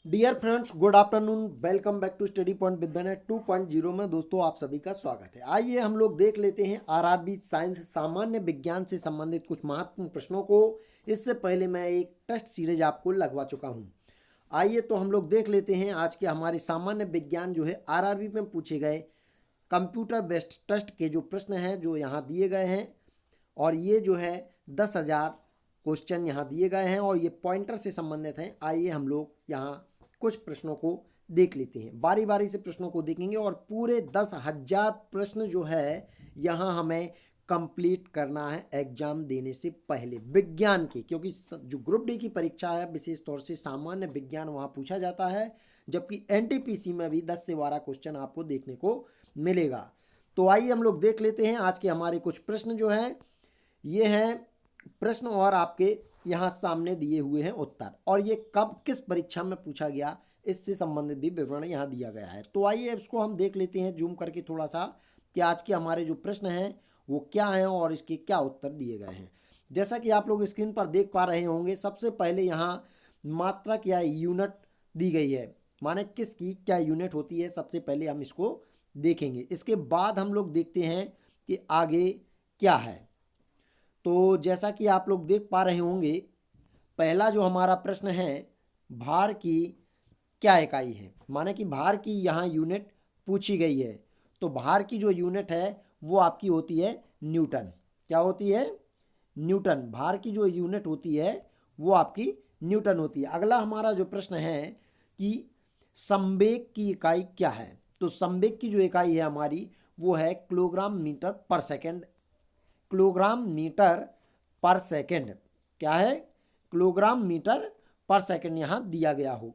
Dear friends, good afternoon. Welcome back to study point with Bennett 2.0 में दोस्तों आप सभी का स्वागत है। आइए हम लोग देख लेते हैं आरआरबी साइंस सामान्य विज्ञान से संबंधित कुछ महत्वपूर्ण प्रश्नों को। इससे पहले मैं एक टेस्ट सीरीज आपको लगवा चुका हूं। आइए तो हम लोग देख लेते हैं आज के हमारे सामान्य विज्ञान जो है आरआरबी में पूछे गए कंप्यूटर बेस्ड टेस्ट के जो प्रश्न हैं जो यहाँ दिए गए हैं। और ये जो है 10,000 क्वेश्चन यहाँ दिए गए हैं और ये पॉइंटर से संबंधित हैं। आइए हम लोग यहाँ कुछ प्रश्नों को देख लेते हैं, बारी बारी से प्रश्नों को देखेंगे और पूरे 10,000 प्रश्न जो है यहाँ हमें कंप्लीट करना है एग्जाम देने से पहले विज्ञान के, क्योंकि जो ग्रुप डी की परीक्षा है विशेष तौर से सामान्य विज्ञान वहाँ पूछा जाता है, जबकि एनटीपीसी में भी 10 से 12 क्वेश्चन आपको देखने को मिलेगा। तो आइए हम लोग देख लेते हैं आज के हमारे कुछ प्रश्न जो है ये हैं प्रश्न और आपके यहाँ सामने दिए हुए हैं उत्तर, और ये कब किस परीक्षा में पूछा गया इससे संबंधित भी विवरण यहाँ दिया गया है। तो आइए इसको हम देख लेते हैं जूम करके थोड़ा सा कि आज के हमारे जो प्रश्न हैं वो क्या हैं और इसके क्या उत्तर दिए गए हैं। जैसा कि आप लोग स्क्रीन पर देख पा रहे होंगे, सबसे पहले यहाँ मात्रा क्या यूनिट दी गई है, माने किसकी क्या यूनिट होती है, सबसे पहले हम इसको देखेंगे। इसके बाद हम लोग देखते हैं कि आगे क्या है। तो जैसा कि आप लोग देख पा रहे होंगे, पहला जो हमारा प्रश्न है भार की क्या इकाई है, माने कि भार की यहाँ यूनिट पूछी गई है। तो भार की जो यूनिट है वो आपकी होती है न्यूटन। क्या होती है? न्यूटन। भार की जो यूनिट होती है वो आपकी न्यूटन होती है। अगला हमारा जो प्रश्न है कि संवेग की इकाई क्या है। तो संवेग की जो इकाई है हमारी वो है किलोग्राम मीटर पर सेकेंड। किलोग्राम मीटर पर सेकेंड क्या है? किलोग्राम मीटर पर सेकेंड यहाँ दिया गया हो।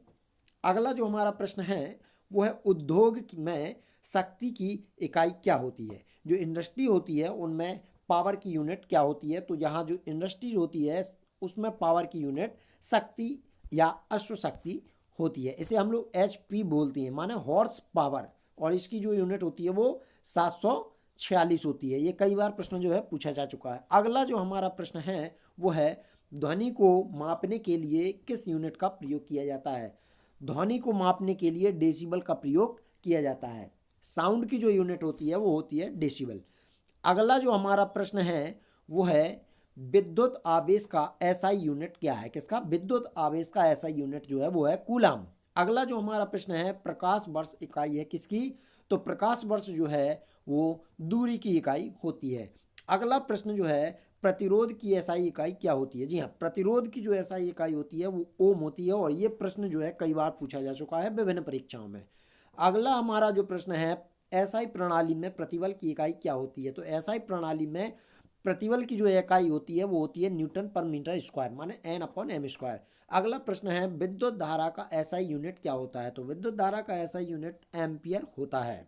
अगला जो हमारा प्रश्न है वो है उद्योग में शक्ति की इकाई क्या होती है। जो इंडस्ट्री होती है उनमें पावर की यूनिट क्या होती है। तो यहाँ जो इंडस्ट्रीज होती है उसमें पावर की यूनिट शक्ति या अश्व शक्ति होती है। इसे हम लोग HP बोलते हैं, माने हॉर्स पावर, और इसकी जो यूनिट होती है वो 746 होती है। ये कई बार प्रश्न जो है पूछा जा चुका है। अगला जो हमारा प्रश्न है वो है ध्वनि को मापने के लिए किस यूनिट का प्रयोग किया जाता है। ध्वनि को मापने के लिए डेसिबल का प्रयोग किया जाता है। साउंड की जो यूनिट होती है वो होती है डेसिबल। अगला जो हमारा प्रश्न है वो है विद्युत आवेश का SI यूनिट क्या है। किसका? विद्युत आवेश का SI यूनिट जो है वो है कूलाम। अगला जो हमारा प्रश्न है प्रकाश वर्ष इकाई है किसकी। तो प्रकाश वर्ष जो है वो दूरी की इकाई होती है। अगला प्रश्न जो है प्रतिरोध की SI इकाई क्या होती है। जी हाँ, प्रतिरोध की जो SI इकाई होती है वो ओम होती है, और ये प्रश्न जो है कई बार पूछा जा चुका है विभिन्न परीक्षाओं में। अगला हमारा जो प्रश्न है SI प्रणाली में प्रतिबल की इकाई क्या होती है। तो SI प्रणाली में प्रतिबल की जो इकाई होती है वो होती है न्यूटन पर मीटर स्क्वायर, माने N/m²। अगला प्रश्न है विद्युत धारा का SI यूनिट क्या होता है। तो विद्युत धारा का SI यूनिट एम्पियर होता है,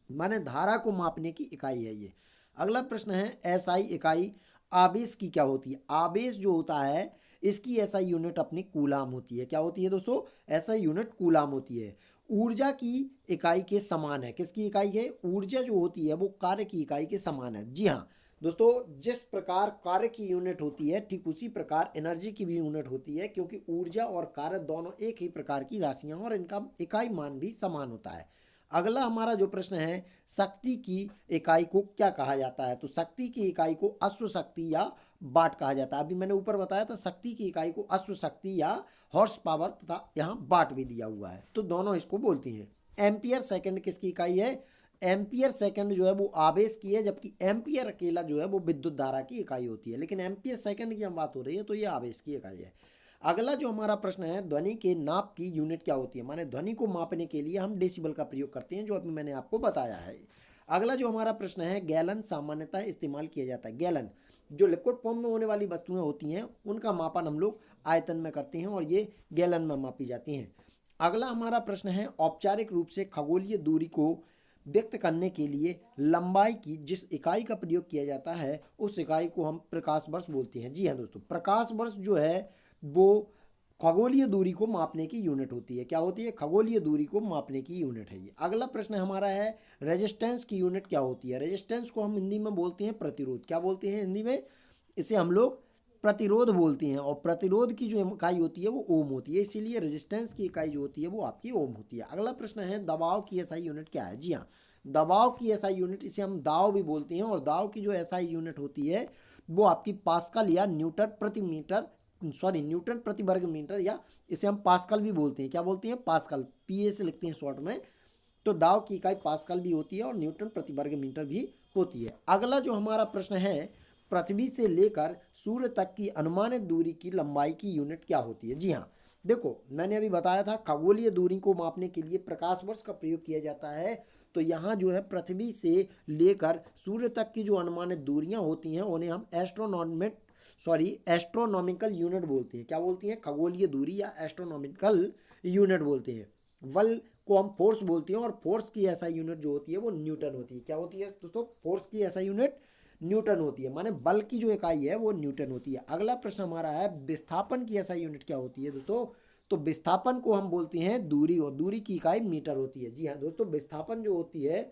माने धारा को मापने की इकाई है ये। अगला प्रश्न है SI इकाई आवेश की क्या होती है। आवेश जो होता है इसकी SI यूनिट अपनी कूलाम होती है। क्या होती है दोस्तों? SI यूनिट कूलाम होती है। ऊर्जा की इकाई के समान है। किसकी इकाई है? ऊर्जा जो होती है वो कार्य की इकाई के समान है। जी हाँ दोस्तों, जिस प्रकार कार्य की यूनिट होती है ठीक उसी प्रकार एनर्जी की भी यूनिट होती है, क्योंकि ऊर्जा और कार्य दोनों एक ही प्रकार की राशियां और इनका इकाई मान भी समान होता है। अगला हमारा जो प्रश्न है शक्ति की इकाई को क्या कहा जाता है। तो शक्ति की इकाई को अश्व शक्ति या वाट कहा जाता है। अभी मैंने ऊपर बताया था शक्ति की इकाई को अश्व शक्ति या हॉर्स पावर तथा यहाँ वाट भी दिया हुआ है, तो दोनों इसको बोलती हैं। एम्पियर सेकंड किसकी इकाई है? एम्पियर सेकंड जो है वो आवेश की है, जबकि एम्पियर अकेला जो है वो विद्युत धारा की इकाई होती है। लेकिन एम्पियर सेकंड की हम बात हो रही है तो ये आवेश की इकाई है। अगला जो हमारा प्रश्न है ध्वनि के नाप की यूनिट क्या होती है। माने ध्वनि को मापने के लिए हम डेसिबल का प्रयोग करते हैं, जो अभी मैंने आपको बताया है। अगला जो हमारा प्रश्न है गैलन सामान्यतः इस्तेमाल किया जाता है। गैलन जो लिक्विड फॉर्म में होने वाली वस्तुएं होती हैं उनका मापन हम लोग आयतन में करते हैं और ये गैलन में मापी जाती हैं। अगला हमारा प्रश्न है औपचारिक रूप से खगोलीय दूरी को व्यक्त करने के लिए लंबाई की जिस इकाई का प्रयोग किया जाता है उस इकाई को हम प्रकाश वर्ष बोलते हैं। जी हाँ दोस्तों, प्रकाश वर्ष जो है वो खगोलीय दूरी को मापने की यूनिट होती है। क्या होती है? खगोलीय दूरी को मापने की यूनिट है ये। अगला प्रश्न हमारा है रेजिस्टेंस की यूनिट क्या होती है। रेजिस्टेंस को हम हिंदी में बोलते हैं प्रतिरोध। क्या बोलते हैं हिंदी में? इसे हम लोग प्रतिरोध बोलते हैं, और प्रतिरोध की जो इकाई होती है वो ओम होती है, इसीलिए रेजिस्टेंस की इकाई जो होती है वो आपकी ओम होती है। अगला प्रश्न है दबाव की एसआई यूनिट क्या है। जी हाँ, दबाव की एसआई यूनिट, इसे हम दाव भी बोलते हैं, और दाव की जो एसआई यूनिट होती है वो आपकी पास्कल या न्यूटन प्रति मीटर, सॉरी न्यूटन प्रति वर्ग मीटर, या इसे हम पास्कल भी बोलते हैं। क्या बोलते हैं? पास्कल, पीए से लिखते हैं शॉर्ट में। तो दाव की इकाई पास्कल भी होती है और न्यूटन प्रति वर्ग मीटर भी होती है। अगला जो हमारा प्रश्न है, पृथ्वी से लेकर सूर्य तक की अनुमानित दूरी की लंबाई की यूनिट क्या होती है। जी हाँ, देखो मैंने अभी बताया था खगोलीय दूरी को मापने के लिए प्रकाश वर्ष का प्रयोग किया जाता है। तो यहाँ जो है पृथ्वी से लेकर सूर्य तक की जो अनुमानित दूरियां होती हैं उन्हें हम एस्ट्रोनॉमिकल यूनिट बोलते हैं। क्या बोलती हैं? खगोलीय दूरी या एस्ट्रोनॉमिकल यूनिट बोलते हैं। बल को हम फोर्स बोलते हैं, और फोर्स की ऐसा यूनिट जो होती है वो न्यूटन होती है। क्या होती है दोस्तों? फोर्स की ऐसा यूनिट न्यूटन होती है, माने बल की जो इकाई है वो न्यूटन होती है। अगला प्रश्न हमारा है विस्थापन की ऐसा यूनिट क्या होती है दोस्तों? तो विस्थापन को हम बोलते हैं दूरी, और दूरी की इकाई मीटर होती है। जी हाँ दोस्तों, विस्थापन जो होती है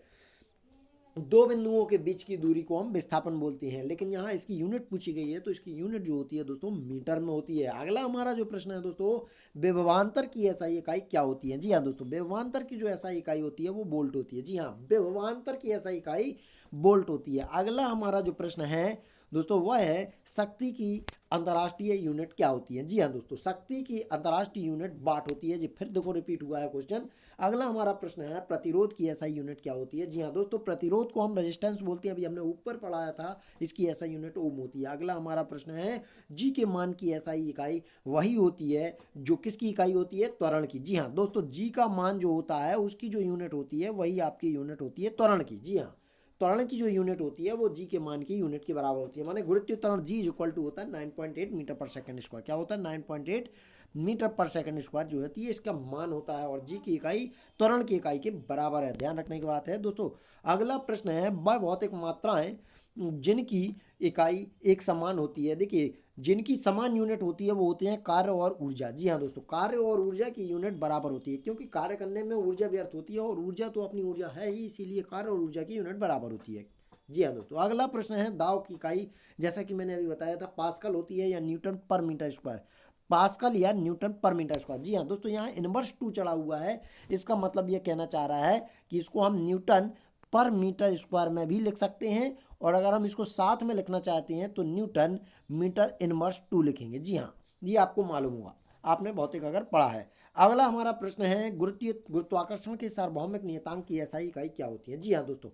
दो बिंदुओं के बीच की दूरी को हम विस्थापन बोलते हैं, लेकिन यहाँ इसकी यूनिट पूछी गई है तो इसकी यूनिट जो होती है दोस्तों मीटर में होती है। अगला हमारा जो प्रश्न है दोस्तों, विभवांतर की एसआई इकाई क्या होती है। जी हाँ दोस्तों, विभवांतर की जो एसआई इकाई होती है वो वोल्ट होती है। जी हाँ, विभवांतर की एसआई इकाई वोल्ट होती है। अगला हमारा जो प्रश्न है दोस्तों वह है शक्ति की अंतर्राष्ट्रीय यूनिट क्या होती है। जी हाँ दोस्तों, शक्ति की अंतर्राष्ट्रीय यूनिट वाट होती है। जी फिर देखो रिपीट हुआ है क्वेश्चन। अगला हमारा प्रश्न है प्रतिरोध की एसआई यूनिट क्या होती है। जी हाँ दोस्तों, प्रतिरोध को हम रेजिस्टेंस बोलते हैं, अभी हमने ऊपर पढ़ाया था, इसकी एसआई यूनिट ओम होती है। अगला हमारा प्रश्न है जी के मान की एसआई इकाई वही होती है जो किसकी इकाई होती है? त्वरण की। जी हाँ दोस्तों, जी का मान जो होता है उसकी जो यूनिट होती है वही आपकी यूनिट होती है त्वरण की। जी हाँ, त्वरण की जो यूनिट होती है वो जी के मान की यूनिट के बराबर होती है, माने गुरुत्वीय त्वरण जी इज इक्वल टू होता है 9.8 मीटर पर सेकंड स्क्वायर। क्या होता है? 9.8 मीटर पर सेकंड स्क्वायर जो होती है इसका मान होता है, और जी की इकाई त्वरण की इकाई के बराबर है। ध्यान रखने की बात है दोस्तों। अगला प्रश्न है वह भौतिक मात्राएं जिनकी इकाई एक समान होती है। देखिए, जिनकी समान यूनिट होती है वो होते हैं कार्य और ऊर्जा। जी हाँ दोस्तों, कार्य और ऊर्जा की यूनिट बराबर होती है, क्योंकि कार्य करने में ऊर्जा व्यर्थ होती है, और ऊर्जा तो अपनी ऊर्जा है ही, इसीलिए कार्य और ऊर्जा की यूनिट बराबर होती है। जी हाँ दोस्तों, अगला प्रश्न है दाव की इकाई, जैसा कि मैंने अभी बताया था, पास्कल होती है या न्यूटन पर मीटर स्क्वायर। पास्कल या न्यूटन पर मीटर स्क्वायर। जी हाँ दोस्तों, यहाँ इनवर्स 2 चढ़ा हुआ है, इसका मतलब ये कहना चाह रहा है कि इसको हम न्यूटन पर मीटर स्क्वायर में भी लिख सकते हैं, और अगर हम इसको साथ में लिखना चाहते हैं तो न्यूटन मीटर इनवर्स 2 लिखेंगे। जी हाँ, ये आपको मालूम होगा, आपने भौतिक अगर पढ़ा है। अगला हमारा प्रश्न है गुरुत्वाकर्षण के सार्वभौमिक नियतांक की एसआई इकाई क्या होती है। जी हाँ दोस्तों,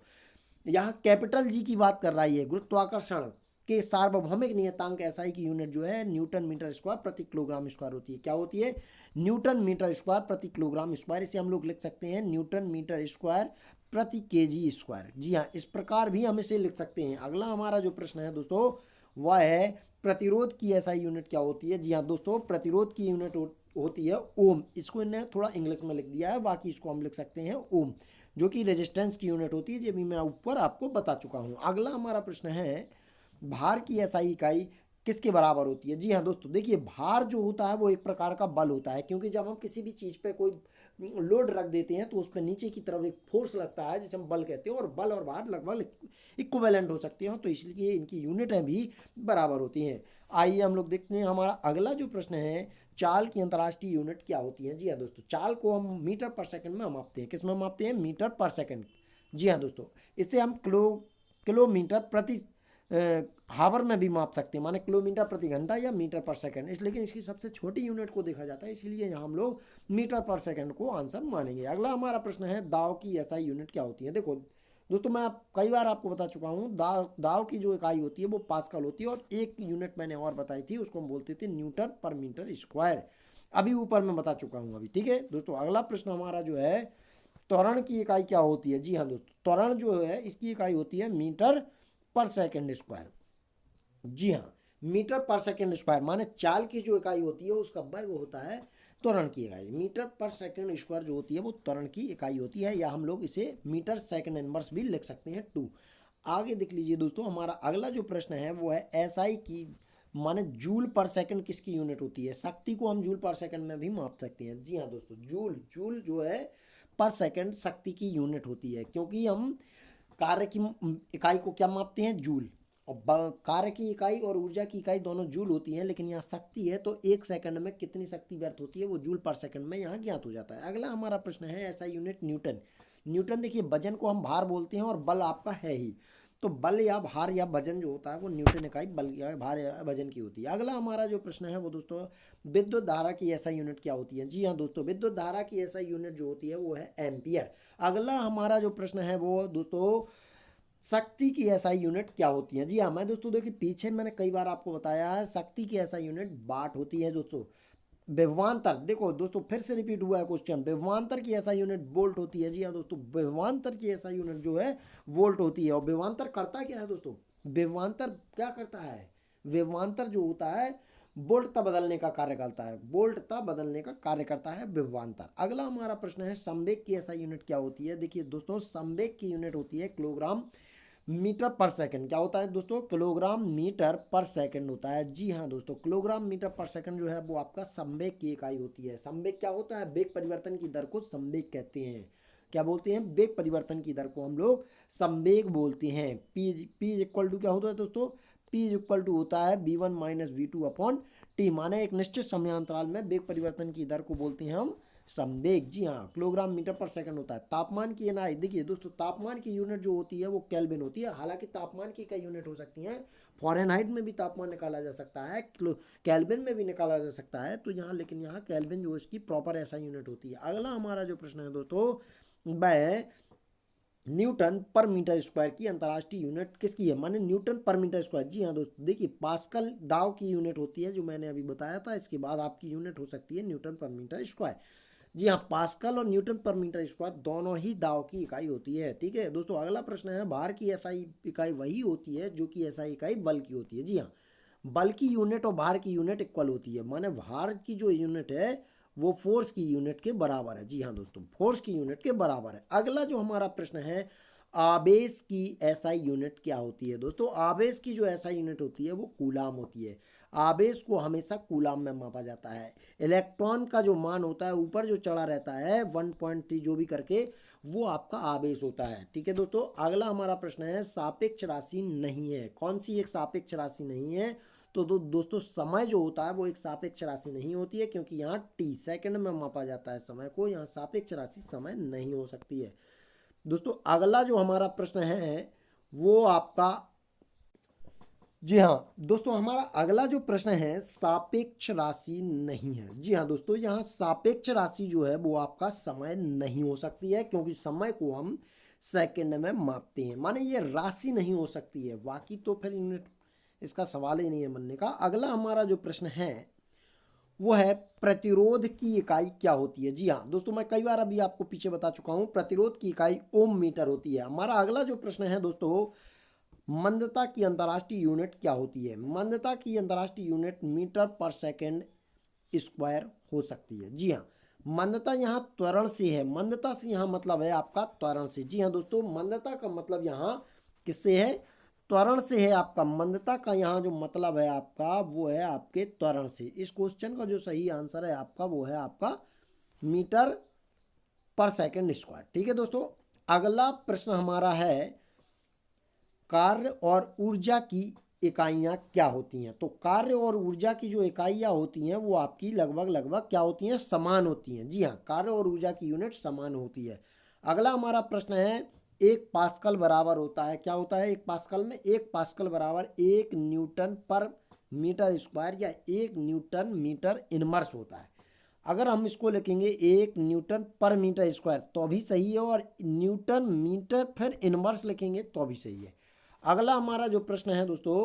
यहाँ कैपिटल जी की बात कर रही है। गुरुत्वाकर्षण के सार्वभौमिक नियतांक एसआई की यूनिट जो है न्यूटन मीटर स्क्वायर प्रति किलोग्राम स्क्वायर होती है। क्या होती है? न्यूटन मीटर स्क्वायर प्रति किलोग्राम स्क्वायर। इसे हम लोग लिख सकते हैं न्यूटन मीटर स्क्वायर प्रति केजी स्क्वायर। जी हाँ, इस प्रकार भी हम इसे लिख सकते हैं। अगला हमारा जो प्रश्न है दोस्तों वह है प्रतिरोध की एसआई यूनिट क्या होती है। जी हाँ दोस्तों, प्रतिरोध की यूनिट होती है ओम। इसको इन्हें थोड़ा इंग्लिश में लिख दिया है, बाकी इसको हम लिख सकते हैं ओम, जो कि रेजिस्टेंस की यूनिट होती है, जो भी मैं ऊपर आपको बता चुका हूँ। अगला हमारा प्रश्न है भार की एसआई इकाई किसके बराबर होती है। जी हाँ दोस्तों, देखिए भार जो होता है वो एक प्रकार का बल होता है, क्योंकि जब हम किसी भी चीज़ पे कोई लोड रख देते हैं तो उस पर नीचे की तरफ एक फोर्स लगता है जिसे हम बल कहते हैं, और बल और भार लगभग इक्विवेलेंट हो सकते हैं, तो इसलिए इनकी यूनिटें भी बराबर होती हैं। आइए हम लोग देखते हैं हमारा अगला जो प्रश्न है चाल की अंतर्राष्ट्रीय यूनिट क्या होती है। जी हाँ दोस्तों, चाल को हम मीटर पर सेकंड में मापते हैं। किस में मापते हैं? मीटर पर सेकंड। जी हाँ दोस्तों, इसे हम किलोमीटर प्रति हावर में भी माप सकते हैं, माने किलोमीटर प्रति घंटा या मीटर पर सेकंड। इस लेकिन इसकी सबसे छोटी यूनिट को देखा जाता है, इसलिए यहाँ हम लोग मीटर पर सेकंड को आंसर मानेंगे। अगला हमारा प्रश्न है दाव की एसआई यूनिट क्या होती है। देखो दोस्तों, मैं कई बार आपको बता चुका हूँ, दाव की जो इकाई होती है वो पास्कल होती है, और एक यूनिट मैंने और बताई थी, उसको हम बोलते थे न्यूटन पर मीटर स्क्वायर। अभी ऊपर मैं बता चुका हूँ अभी, ठीक है दोस्तों। अगला प्रश्न हमारा जो है त्वरण की इकाई क्या होती है। जी हाँ दोस्तों, त्वरण जो है इसकी इकाई होती है मीटर पर सेकंड स्क्वायर। जी हाँ, मीटर पर सेकंड स्क्वायर, माने चाल की जो इकाई होती है उसका वर्ग होता है त्वरण की इकाई। मीटर पर सेकंड स्क्वायर जो होती है वो त्वरण की इकाई होती है, या हम लोग इसे मीटर सेकंड इनवर्स भी लिख सकते हैं 2। आगे देख लीजिए दोस्तों, हमारा अगला जो प्रश्न है वो है एसआई की, माने जूल पर सेकंड किसकी यूनिट होती है। शक्ति को हम जूल पर सेकंड में भी माप सकते हैं। जी हाँ दोस्तों, जूल जो है पर सेकंड शक्ति की यूनिट होती है, क्योंकि हम कार्य की इकाई को क्या मापते हैं? जूल, और कार्य की इकाई और ऊर्जा की इकाई दोनों जूल होती हैं, लेकिन यहाँ शक्ति है तो 1 सेकंड में कितनी शक्ति व्यर्थ होती है वो जूल पर सेकंड में यहाँ ज्ञात हो जाता है। अगला हमारा प्रश्न है ऐसा यूनिट न्यूटन। न्यूटन देखिए, वजन को हम भार बोलते हैं और बल आपका है ही, तो बल या भार या वजन जो होता है वो न्यूटन इकाई बल या भार या वजन की होती है। अगला हमारा जो प्रश्न है वो दोस्तों, विद्युत धारा की ऐसा यूनिट क्या होती है। जी हाँ दोस्तों, विद्युत धारा की ऐसा यूनिट जो होती है वो है एम्पियर। अगला हमारा जो प्रश्न है वो दोस्तों, शक्ति की एसआई यूनिट क्या होती है। जी हाँ, मैं दोस्तों देखिए पीछे मैंने कई बार आपको बताया है, शक्ति की एसआई यूनिट वाट होती है दोस्तों। विभवांतर, देखो दोस्तों फिर से रिपीट हुआ है क्वेश्चन, विभवांतर की ऐसा यूनिट वोल्ट होती है। जी हाँ दोस्तों, विभवांतर की ऐसा यूनिट जो है वोल्ट होती है। और विभवांतर करता क्या है दोस्तों, विभवांतर क्या करता है, विभवांतर जो होता है वोल्टता बदलने का कार्य करता है, वोल्टता बदलने का कार्य करता है विभवांतर। अगला हमारा प्रश्न है संवेग की ऐसा यूनिट क्या होती है। देखिए दोस्तों, संवेग की यूनिट होती है किलोग्राम मीटर पर सेकंड। क्या होता है दोस्तों, किलोग्राम मीटर पर सेकंड होता है। जी हाँ दोस्तों, किलोग्राम मीटर पर सेकंड जो है वो आपका संवेग की इकाई होती है। संवेग क्या होता है, वेग परिवर्तन की दर को संवेग कहते हैं। क्या बोलते हैं, वेग परिवर्तन की दर को हम लोग संवेग बोलते हैं। पी इक्वल टू क्या होता है दोस्तों, पी इक्वल टू होता है V1 minus V2 upon T, माने एक निश्चित समयांतराल में वेग परिवर्तन की दर को बोलते हैं हम संवेग। जी हाँ, किलोग्राम मीटर पर सेकंड होता है। तापमान की एनआई, देखिए दोस्तों तापमान की यूनिट जो होती है वो केल्विन होती है। हालांकि तापमान की कई यूनिट हो सकती हैं, फॉरेनहाइट में भी तापमान निकाला जा सकता है, केल्विन में भी निकाला जा सकता है, तो यहाँ लेकिन यहाँ केल्विन जो इसकी प्रॉपर ऐसा यूनिट होती है। अगला हमारा जो प्रश्न है दोस्तों, वह न्यूटन पर मीटर स्क्वायर की अंतर्राष्ट्रीय यूनिट किसकी है, माने न्यूटन पर मीटर स्क्वायर। जी हाँ दोस्तों, देखिए पास्कल दाव की यूनिट होती है जो मैंने अभी बताया था। इसके बाद आपकी यूनिट हो सकती है न्यूटन पर मीटर स्क्वायर। जी हाँ, पास्कल और न्यूटन पर मीटर स्क्वायर दोनों ही दाव की इकाई होती है। ठीक है दोस्तों, अगला प्रश्न है भार की एसआई इकाई वही होती है जो कि एसआई इकाई बल की होती है। जी हाँ, बल की यूनिट और भार की यूनिट इक्वल होती है, माने भार की जो यूनिट है वो फोर्स की यूनिट के बराबर है। जी हाँ दोस्तों, फोर्स की यूनिट के बराबर है। अगला जो हमारा प्रश्न है, आवेश की एसआई यूनिट क्या होती है। दोस्तों आवेश की जो एसआई यूनिट होती है वो कूलाम होती है। आवेश को हमेशा कूलाम में मापा जाता है। इलेक्ट्रॉन का जो मान होता है ऊपर जो चढ़ा रहता है 1.3 जो भी करके, वो आपका आवेश होता है। ठीक है दोस्तों, अगला हमारा प्रश्न है सापेक्ष राशि नहीं है। कौन सी एक सापेक्ष राशि नहीं है, तो दोस्तों समय जो होता है वो एक सापेक्ष राशि नहीं होती है, क्योंकि यहाँ टी सेकंड में मापा जाता है समय को, यहाँ सापेक्ष राशि समय नहीं हो सकती है। दोस्तों अगला जो हमारा प्रश्न है वो आपका, जी हाँ दोस्तों, हमारा अगला जो प्रश्न है सापेक्ष राशि नहीं है। जी हाँ दोस्तों, यहाँ सापेक्ष राशि जो है वो आपका समय नहीं हो सकती है, क्योंकि समय को हम सेकंड में मापते हैं, माने ये राशि नहीं हो सकती है। बाकी तो फिर यूनिट इसका सवाल ही नहीं है बनने का। अगला हमारा जो प्रश्न है वो है प्रतिरोध की इकाई क्या होती है। जी हाँ दोस्तों, मैं कई बार अभी आपको पीछे बता चुका हूँ, प्रतिरोध की इकाई ओम मीटर होती है। हमारा अगला जो प्रश्न है दोस्तों, मंदता की अंतर्राष्ट्रीय यूनिट क्या होती है। मंदता की अंतर्राष्ट्रीय यूनिट मीटर पर सेकंड स्क्वायर हो सकती है। जी हाँ, मंदता यहाँ त्वरण से है, मंदता से यहाँ मतलब है आपका त्वरण से। जी हाँ दोस्तों, मंदता का मतलब यहाँ किससे है, त्वरण से है आपका। मंदता का यहाँ जो मतलब है आपका वो है आपके त्वरण से। इस क्वेश्चन का जो सही आंसर है आपका वो है आपका मीटर पर सेकंड स्क्वायर। ठीक है दोस्तों, अगला प्रश्न हमारा है कार्य और ऊर्जा की इकाइयाँ क्या होती हैं। तो कार्य और ऊर्जा की जो इकाइयाँ होती हैं वो आपकी लगभग लगभग क्या होती हैं, समान होती हैं। जी हाँ, कार्य और ऊर्जा की यूनिट समान होती है। अगला हमारा प्रश्न है एक पास्कल बराबर होता है, क्या होता है एक पास्कल में, एक पास्कल बराबर 1 न्यूटन पर मीटर स्क्वायर या 1 न्यूटन मीटर इनवर्स होता है। अगर हम इसको लिखेंगे 1 न्यूटन पर मीटर स्क्वायर तो भी सही है, और न्यूटन मीटर फिर इनवर्स लिखेंगे तो भी सही है। अगला हमारा जो प्रश्न है दोस्तों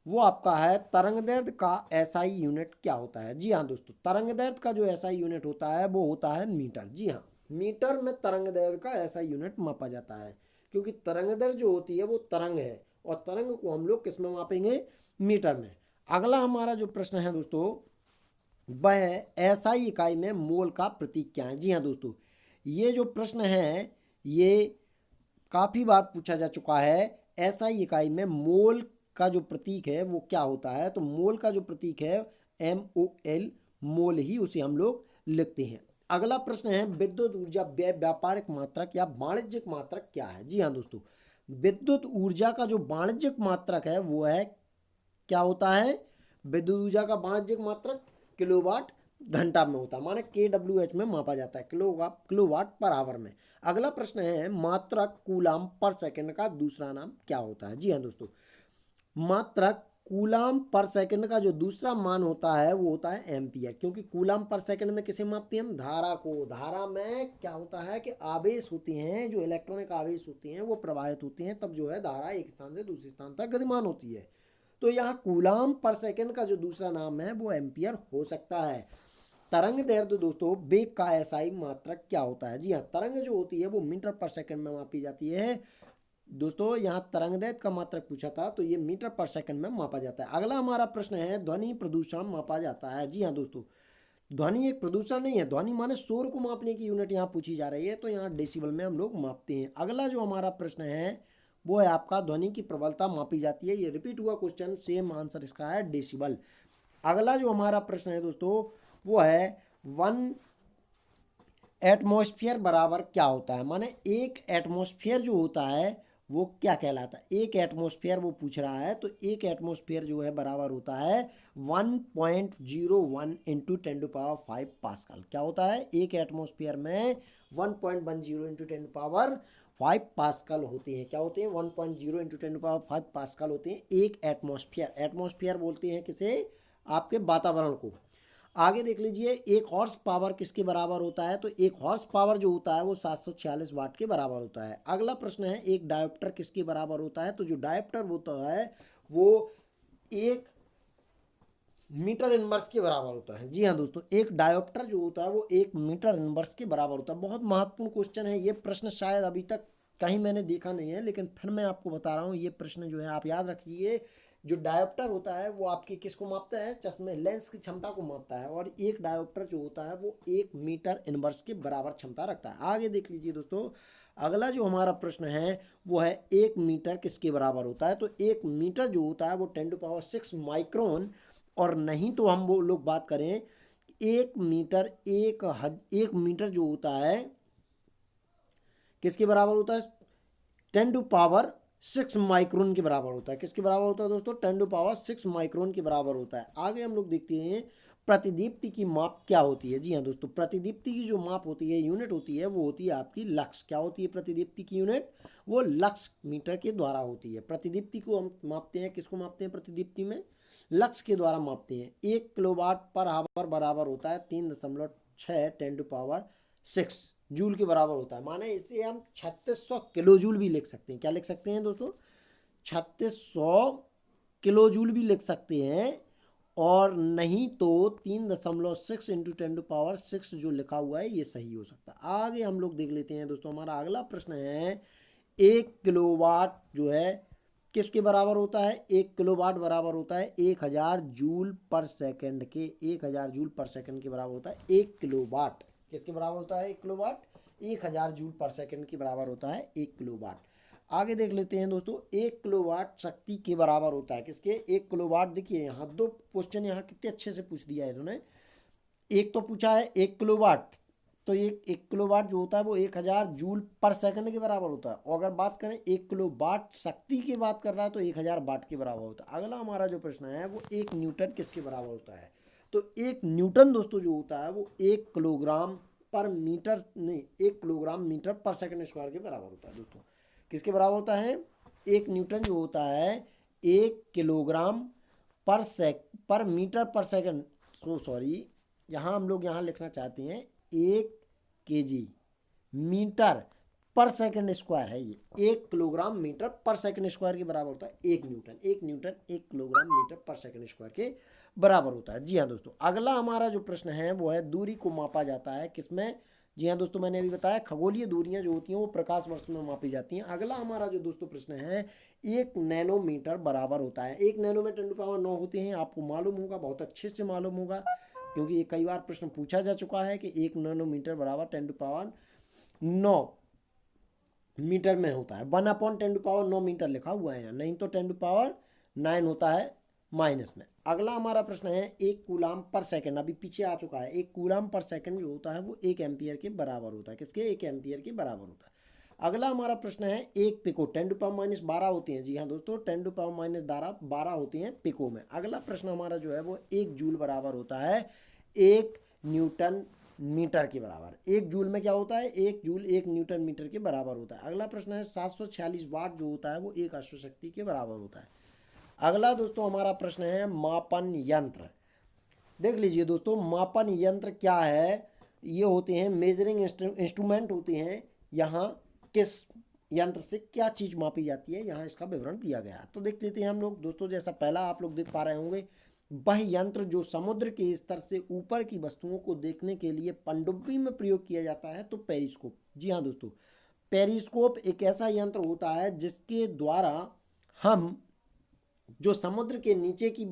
वो आपका है तरंगदैर्घ्य का एसआई यूनिट क्या होता है। जी हाँ दोस्तों, तरंगदैर्घ्य का जो एसआई यूनिट होता है वो होता है मीटर। जी हाँ, मीटर में तरंगदैर्घ्य का एसआई यूनिट मापा जाता है, क्योंकि तरंगदैर्घ्य जो होती है वो तरंग है, और तरंग को हम लोग किस में मापेंगे, मीटर में। अगला हमारा जो प्रश्न है दोस्तों वह एसआई इकाई में मोल का प्रतीक क्या है। जी हाँ दोस्तों, ये जो प्रश्न है ये काफ़ी बार पूछा जा चुका है। एसआई इकाई में मोल का जो प्रतीक है वो क्या होता है, तो मोल का जो प्रतीक है MOL, मोल ही उसे हम लोग लिखते हैं। अगला प्रश्न है विद्युत ऊर्जा व्यय व्यापारिक मात्रक या वाणिज्यिक मात्रक क्या है। जी हाँ दोस्तों, विद्युत ऊर्जा का जो वाणिज्यिक मात्रक है वो है, क्या होता है, विद्युत ऊर्जा का वाणिज्यिक मात्रक किलोवाट घंटा में होता है, माने KWH में मापा जाता है, किलोवाट पर आवर में। अगला प्रश्न है मात्रक कूलाम पर सेकंड का दूसरा नाम क्या होता है। जी हाँ दोस्तों, मात्रक कूलाम पर सेकंड का जो दूसरा मान होता है वो होता है एम्पियर, क्योंकि कूलाम पर सेकंड में किसे मापते हैं हम, धारा को। धारा में क्या होता है कि आवेश होते हैं, जो इलेक्ट्रॉनिक आवेश होते हैं वो प्रवाहित होते हैं, तब जो है धारा एक स्थान से दूसरे स्थान तक गतिमान होती है। तो यहाँ कूलाम पर सेकंड का जो दूसरा नाम है वो एम्पियर हो सकता है। तरंग दैर्ध्य दोस्तों वेग का एसआई मात्रक क्या होता है। जी हाँ, तरंग जो होती है वो मीटर पर सेकंड में मापी जाती है दोस्तों। यहाँ तरंगदैर्ध्य का मात्रक पूछा था तो ये मीटर पर सेकंड में मापा जाता है। अगला हमारा प्रश्न है ध्वनि प्रदूषण मापा जाता है। जी हाँ दोस्तों, ध्वनि एक प्रदूषण नहीं है, ध्वनि माने शोर को मापने की यूनिट यहाँ पूछी जा रही है, तो यहाँ डेसिबल में हम लोग मापते हैं। अगला जो हमारा प्रश्न है वो है आपका ध्वनि की प्रबलता मापी जाती है, ये रिपीट हुआ क्वेश्चन, सेम आंसर इसका है डेसिबल। अगला जो हमारा प्रश्न है दोस्तों वो है 1 एटमॉस्फेयर बराबर क्या होता है, माने एक एटमॉस्फेयर जो होता है वो क्या कहलाता है। एक एटमॉस्फेयर वो पूछ रहा है, तो एक एटमॉस्फेयर जो है बराबर होता है 1.01 इंटू 10⁵ पास्कल। क्या होता है, एक एटमॉस्फेयर में 1.10 इंटू 10⁵ पास्कल होते हैं। क्या होते हैं, 1.0 इंटू 10⁵ पास्कल होते हैं एक एटमॉस्फेयर। एटमॉस्फेयर बोलते हैं किसे, आपके वातावरण को। आगे देख लीजिए, एक हॉर्स पावर किसके बराबर होता है, तो एक हॉर्स पावर जो होता है वो 746 वाट के बराबर होता है। अगला प्रश्न है एक डायोप्टर किसके बराबर होता है, तो जो डायोप्टर होता है वो 1 मीटर इनवर्स के बराबर होता है। जी हाँ दोस्तों, एक डायोप्टर जो होता है वो 1 मीटर इनवर्स के बराबर होता है। बहुत महत्वपूर्ण क्वेश्चन है ये प्रश्न, शायद अभी तक कहीं मैंने देखा नहीं है, लेकिन फिर मैं आपको बता रहा हूँ ये प्रश्न जो है आप याद रखिए। जो डायोप्टर होता है वो आपकी किसको मापता है, चश्मे लेंस की क्षमता को मापता है, और एक डायोप्टर जो होता है वो 1 मीटर इनवर्स के बराबर क्षमता रखता है। आगे देख लीजिए दोस्तों, अगला जो हमारा प्रश्न है वो है 1 मीटर किसके बराबर होता है, तो 1 मीटर जो होता है वो 10⁶ माइक्रोन, और नहीं तो हम वो लोग बात करें 1 मीटर 1 मीटर जो होता है किसके बराबर होता है, 10⁶ माइक्रोन के बराबर होता है। किसके बराबर होता है दोस्तों, 10⁶ माइक्रोन के बराबर होता है। आगे हम लोग देखते हैं प्रतिदीप्ति की माप क्या होती है। जी हाँ दोस्तों, प्रतिदीप्ति की जो माप होती है, यूनिट होती है, वो होती है आपकी लक्स। क्या होती है प्रतिदीप्ति की यूनिट, वो लक्स मीटर के द्वारा होती है। प्रतिदीप्ति को हम मापते हैं, किसको मापते हैं प्रतिदीप्ति में, लक्स के द्वारा मापते हैं। 1 किलोवाट पर आवर बराबर होता है 3.6 10⁶ जूल के बराबर होता है। माने इसे हम 3600 किलो जूल भी लिख सकते हैं। क्या लिख सकते हैं दोस्तों, 3600 किलो जूल भी लिख सकते हैं, और नहीं तो 3.6 इंटू 10⁶ जो लिखा हुआ है ये सही हो सकता है। आगे हम लोग देख लेते हैं दोस्तों, हमारा अगला प्रश्न है 1 किलोवाट जो है किसके बराबर होता है, 1 किलोवाट बराबर होता है 1000 जूल पर सेकंड के। 1000 जूल पर सेकंड के बराबर होता है 1 किलोवाट। किसके बराबर होता है 1 किलोवाट, 1000 जूल पर सेकंड के बराबर होता है 1 किलोवाट। आगे देख लेते हैं दोस्तों, 1 किलोवाट शक्ति के बराबर होता है किसके, 1 किलोवाट। देखिए यहाँ 2 क्वेश्चन यहाँ कितने अच्छे से पूछ दिया है इन्होंने। एक तो पूछा है 1 किलोवाट, तो ये 1 किलोवाट जो होता है वो 1000 जूल पर सेकंड के बराबर होता है। और अगर बात करें 1 किलोवाट शक्ति की बात कर रहा है तो 1000 वाट के बराबर होता है। अगला हमारा जो प्रश्न है वो 1 न्यूटन किसके बराबर होता है, तो 1 न्यूटन दोस्तों जो होता है वो 1 किलोग्राम पर मीटर नहीं 1 किलोग्राम मीटर पर सेकंड स्क्वायर के बराबर होता है दोस्तों। किसके बराबर होता है, 1 न्यूटन जो होता है 1 किलोग्राम पर मीटर पर सेकंड, सॉरी यहाँ हम लोग यहाँ लिखना चाहते हैं 1 kg मीटर पर सेकंड स्क्वायर है। ये 1 किलोग्राम मीटर पर सेकंड स्क्वायर के बराबर होता है 1 न्यूटन। 1 किलोग्राम मीटर पर सेकंड स्क्वायर के बराबर होता है। जी हाँ दोस्तों, अगला हमारा जो प्रश्न है वो है दूरी को मापा जाता है किसमें। जी हाँ दोस्तों, मैंने अभी बताया खगोलीय दूरियां जो होती हैं वो प्रकाश वर्ष में मापी जाती हैं। अगला हमारा जो दोस्तों प्रश्न है 1 नैनोमीटर बराबर होता है। 1 नैनोमीटर 10⁹ होते हैं, आपको मालूम होगा, बहुत अच्छे से मालूम होगा, क्योंकि ये कई बार प्रश्न पूछा जा चुका है कि 1 नैनोमीटर बराबर 10⁹ मीटर में होता है। 1/10⁹ मीटर लिखा हुआ है यहाँ, नहीं तो 10⁹ होता है माइनस में। अगला हमारा प्रश्न है 1 कूलाम पर सेकंड, अभी पीछे आ चुका है। 1 कूलाम पर सेकंड जो होता है वो 1 एम्पियर के बराबर होता है। किसके, 1 एम्पियर के बराबर होता है। अगला हमारा प्रश्न है, एक पिको 10⁻12 होती हैं। जी हाँ दोस्तों, 10⁻12 होती हैं पिको में। अगला प्रश्न हमारा जो है वो 1 जूल बराबर होता है 1 न्यूटन मीटर के बराबर। 1 जूल में क्या होता है, 1 जूल 1 न्यूटन मीटर के बराबर होता है। अगला प्रश्न है, 746 वाट जो होता है वो 1 अश्व शक्ति के बराबर होता है। अगला दोस्तों हमारा प्रश्न है, मापन यंत्र। देख लीजिए दोस्तों, मापन यंत्र क्या है, ये होते हैं मेजरिंग इंस्ट्रूमेंट होते हैं। यहाँ किस यंत्र से क्या चीज़ मापी जाती है, यहाँ इसका विवरण दिया गया है। तो देख लेते हैं हम लोग दोस्तों। जैसा पहला आप लोग देख पा रहे होंगे, वह यंत्र जो समुद्र के स्तर से ऊपर की वस्तुओं को देखने के लिए पनडुब्बी में प्रयोग किया जाता है, तो पेरिस्कोप। जी हाँ दोस्तों, पेरिस्कोप एक ऐसा यंत्र होता है जिसके द्वारा हम जो समुद्र के नीचे की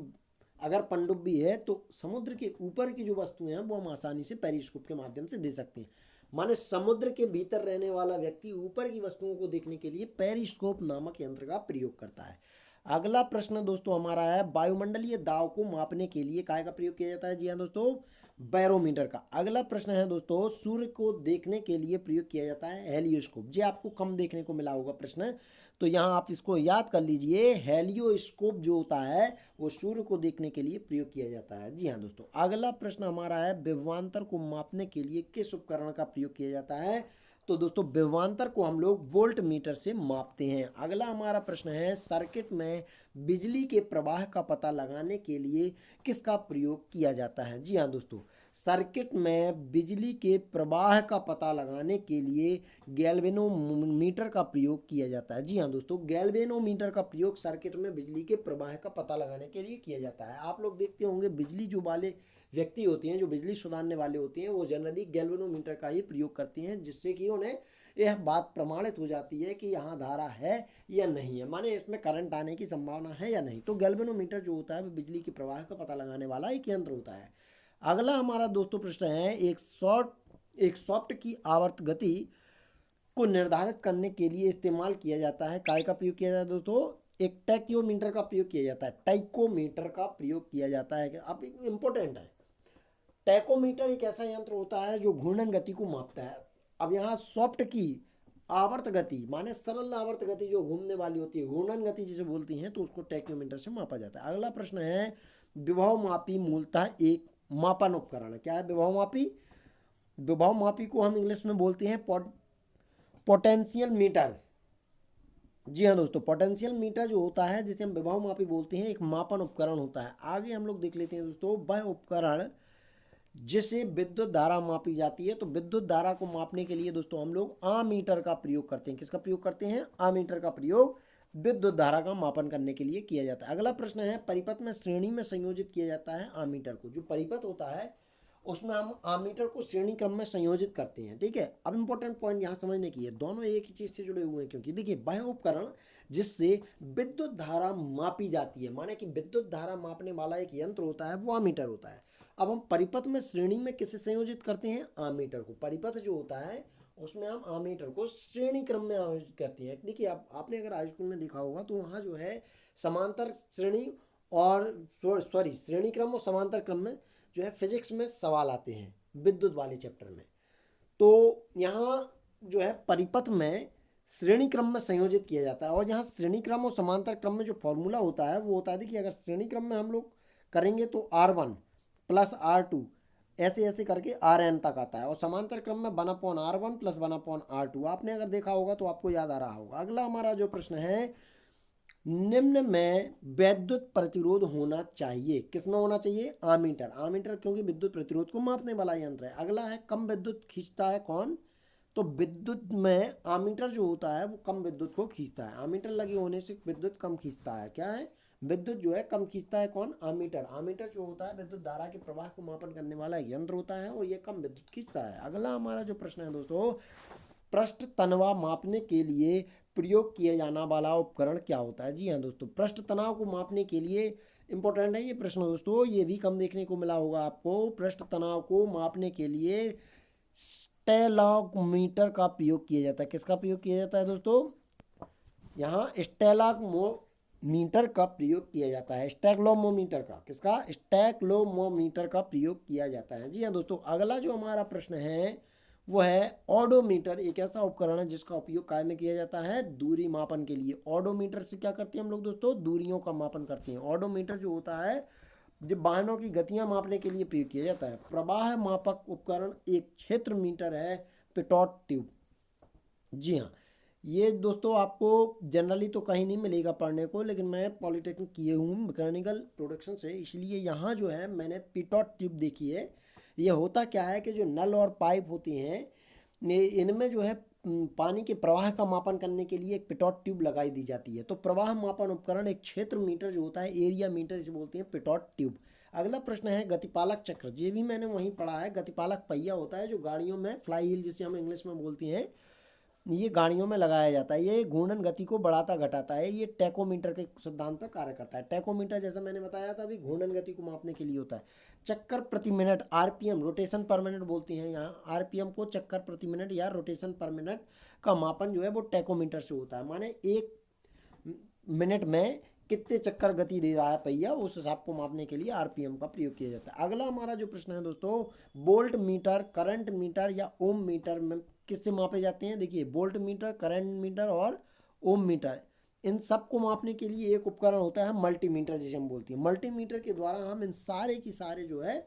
अगर पनडुब्बी है तो समुद्र के ऊपर की जो वस्तुएं हैं वो हम आसानी से पेरिस्कोप के माध्यम से दे सकते हैं। माने समुद्र के भीतर रहने वाला व्यक्ति ऊपर की वस्तुओं को देखने के लिए पेरिस्कोप नामक यंत्र का प्रयोग करता है। अगला प्रश्न दोस्तों हमारा है, वायुमंडलीय दाब को मापने के लिए काय का प्रयोग किया जाता है। जी हाँ दोस्तों, बैरोमीटर का। अगला प्रश्न है दोस्तों, सूर्य को देखने के लिए प्रयोग किया जाता है हेलियोस्कोप। जी आपको कम देखने को मिला होगा प्रश्न, तो यहाँ आप इसको याद कर लीजिए। हेलियोस्कोप जो होता है वो सूर्य को देखने के लिए प्रयोग किया जाता है। जी हाँ दोस्तों। अगला प्रश्न हमारा है, विभवांतर को मापने के लिए किस उपकरण का प्रयोग किया जाता है। तो दोस्तों विभवांतर को हम लोग वोल्ट मीटर से मापते हैं। अगला हमारा प्रश्न है, सर्किट में बिजली के प्रवाह का पता लगाने के लिए किसका प्रयोग किया जाता है। जी हाँ दोस्तों, सर्किट में बिजली के प्रवाह का पता लगाने के लिए गैल्वेनोमीटर का प्रयोग किया जाता है। जी हाँ दोस्तों, गैल्वेनोमीटर का प्रयोग सर्किट में बिजली के प्रवाह का पता लगाने के लिए किया जाता है। आप लोग देखते होंगे बिजली जो वाले व्यक्ति होते हैं, जो बिजली सुधारने वाले होते हैं, वो जनरली गैल्वेनोमीटर का ही प्रयोग करते हैं, जिससे कि उन्हें यह बात प्रमाणित हो जाती है कि यहाँ धारा है या नहीं है, माने इसमें करंट आने की संभावना है या नहीं। तो गैल्वेनोमीटर जो होता है वो बिजली के प्रवाह का पता लगाने वाला एक यंत्र होता है। अगला हमारा दोस्तों प्रश्न है, एक सॉफ्ट की आवर्त गति को निर्धारित करने के लिए इस्तेमाल किया जाता है। काय का प्रयोग किया जाता है दोस्तों, एक टैक्योमीटर का प्रयोग किया जाता है। टाइकोमीटर का प्रयोग किया जाता है। अब इम्पोर्टेंट है, टैकोमीटर एक ऐसा यंत्र होता है जो घूर्णन गति को मापता है। अब यहाँ सॉफ्ट की आवर्त गति माने सरल आवर्त गति जो घूमने वाली होती है, घूर्णन गति जिसे बोलती हैं, तो उसको टैक्योमीटर से मापा जाता है। अगला प्रश्न है, विभव मापी मूलतः एक मापन उपकरण है। क्या है विभव मापी? विभव मापी को हम इंग्लिश में बोलते हैं पोटेंशियल मीटर। जी हाँ दोस्तों, पोटेंशियल मीटर जो होता है जिसे हम विभव मापी बोलते हैं, एक मापन उपकरण होता है। आगे हम लोग देख लेते हैं दोस्तों, वह उपकरण जिसे विद्युत धारा मापी जाती है। तो विद्युत धारा को मापने के लिए दोस्तों हम लोग आमीटर का प्रयोग करते हैं। किसका प्रयोग करते हैं? आमीटर का प्रयोग विद्युत धारा का मापन करने के लिए किया जाता है। अगला प्रश्न है, परिपथ में श्रेणी में संयोजित किया जाता है आमीटर को। जो परिपथ होता है उसमें हम आमीटर को श्रेणी क्रम में संयोजित करते हैं। ठीक है, अब इंपॉर्टेंट पॉइंट यहाँ समझने की है, दोनों एक ही चीज से जुड़े हुए हैं। क्योंकि देखिए, वह उपकरण जिससे विद्युत धारा मापी जाती है, माने कि विद्युत धारा मापने वाला एक यंत्र होता है, वो आमीटर होता है। अब हम परिपथ में श्रेणी में किसे संयोजित करते हैं? आमीटर को। परिपथ जो होता है उसमें हम आमीटर को श्रेणी क्रम में आयोजित करते हैं। देखिए, आपने अगर हाई स्कूल में देखा होगा तो वहाँ जो है समांतर श्रेणी और श्रेणी क्रम और समांतर क्रम में जो है फिजिक्स में सवाल आते हैं विद्युत वाले चैप्टर में। तो यहाँ जो है परिपथ में श्रेणी क्रम में संयोजित किया जाता है। और यहाँ श्रेणी क्रम और समांतर क्रम में जो फॉर्मूला होता है वो होता है कि अगर श्रेणी क्रम में हम लोग करेंगे तो R1 प्लस R2 ऐसे ऐसे करके Rn तक आता है, और समांतर क्रम में 1/R1 प्लस 1/R2। आपने अगर देखा होगा तो आपको याद आ रहा होगा। अगला हमारा जो प्रश्न है, निम्न में विद्युत प्रतिरोध होना चाहिए। किसमें होना चाहिए? आमीटर। आमीटर क्योंकि विद्युत प्रतिरोध को मापने वाला यंत्र है। अगला है, कम विद्युत खींचता है कौन? तो विद्युत में आमीटर जो होता है वो कम विद्युत को खींचता है। आमीटर लगे होने से विद्युत कम खींचता है। क्या है? विद्युत जो है कम खींचता है कौन? आमीटर। आमीटर जो होता है विद्युत धारा के प्रवाह को मापन करने वाला यंत्र होता है और ये कम विद्युत खींचता है। अगला हमारा जो प्रश्न है दोस्तों, पृष्ठ तनाव मापने के लिए प्रयोग किया जाना वाला उपकरण क्या होता है? जी हाँ दोस्तों, पृष्ठ तनाव को मापने के लिए इंपॉर्टेंट है ये प्रश्न दोस्तों, ये भी कम देखने को मिला होगा आपको। पृष्ठ तनाव को मापने के लिए स्टेलॉमीटर का प्रयोग किया जाता है। किसका प्रयोग किया जाता है दोस्तों? यहाँ स्टेलॉमीटर का प्रयोग किया जाता है। स्टेक्लोमोमीटर का, किसका? स्टेक्लोमोमीटर का प्रयोग किया जाता है। जी हाँ दोस्तों, अगला जो हमारा प्रश्न है वो है ऑडोमीटर। एक ऐसा उपकरण है जिसका उपयोग काय में किया जाता है, दूरी मापन के लिए। ऑडोमीटर से क्या करते हैं हम लोग दोस्तों, दूरियों का मापन करते हैं। ऑडोमीटर जो होता है जब वाहनों की गतियां मापने के लिए प्रयोग किया जाता है। प्रवाह मापक उपकरण एक क्षेत्र मीटर है, पिटोट ट्यूब। जी हाँ, ये दोस्तों आपको जनरली तो कहीं नहीं मिलेगा पढ़ने को, लेकिन मैं पॉलिटेक्निक किए हूँ मैकेनिकल प्रोडक्शन से, इसलिए यहाँ जो है मैंने पिटोट ट्यूब देखी है। ये होता क्या है कि जो नल और पाइप होती हैं इनमें जो है पानी के प्रवाह का मापन करने के लिए एक पिटोट ट्यूब लगाई दी जाती है। तो प्रवाह मापन उपकरण एक क्षेत्र मीटर जो होता है, एरिया मीटर इसे बोलते हैं, पिटोट ट्यूब। अगला प्रश्न है गतिपालक चक्र। ये भी मैंने वहीं पढ़ा है। गतिपालक पहिया होता है जो गाड़ियों में, फ्लाई व्हील जिसे हम इंग्लिश में बोलते हैं, ये गाड़ियों में लगाया जाता है। ये घूर्णन गति को बढ़ाता घटाता है। ये टैकोमीटर के सिद्धांत पर कार्य करता है। टैकोमीटर जैसा मैंने बताया था अभी, घूर्णन गति को मापने के लिए होता है। चक्कर प्रति मिनट, आरपीएम, रोटेशन पर मिनट बोलते हैं यहाँ आरपीएम को। चक्कर प्रति मिनट या रोटेशन पर मिनट का मापन जो है वो टैकोमीटर से होता है। माने एक मिनट में कितने चक्कर गति दे रहा है पहिया, उस हिसाब को मापने के लिए आरपीएम का प्रयोग किया जाता है। अगला हमारा जो प्रश्न है दोस्तों, बोल्ट मीटर, करंट मीटर या ओम मीटर में किससे मापे जाते हैं। देखिए, बोल्ट मीटर, करंट मीटर और ओम मीटर, इन सब को मापने के लिए एक उपकरण होता है मल्टीमीटर जिसे हम बोलते हैं। मल्टीमीटर के द्वारा हम इन सारे की सारे जो है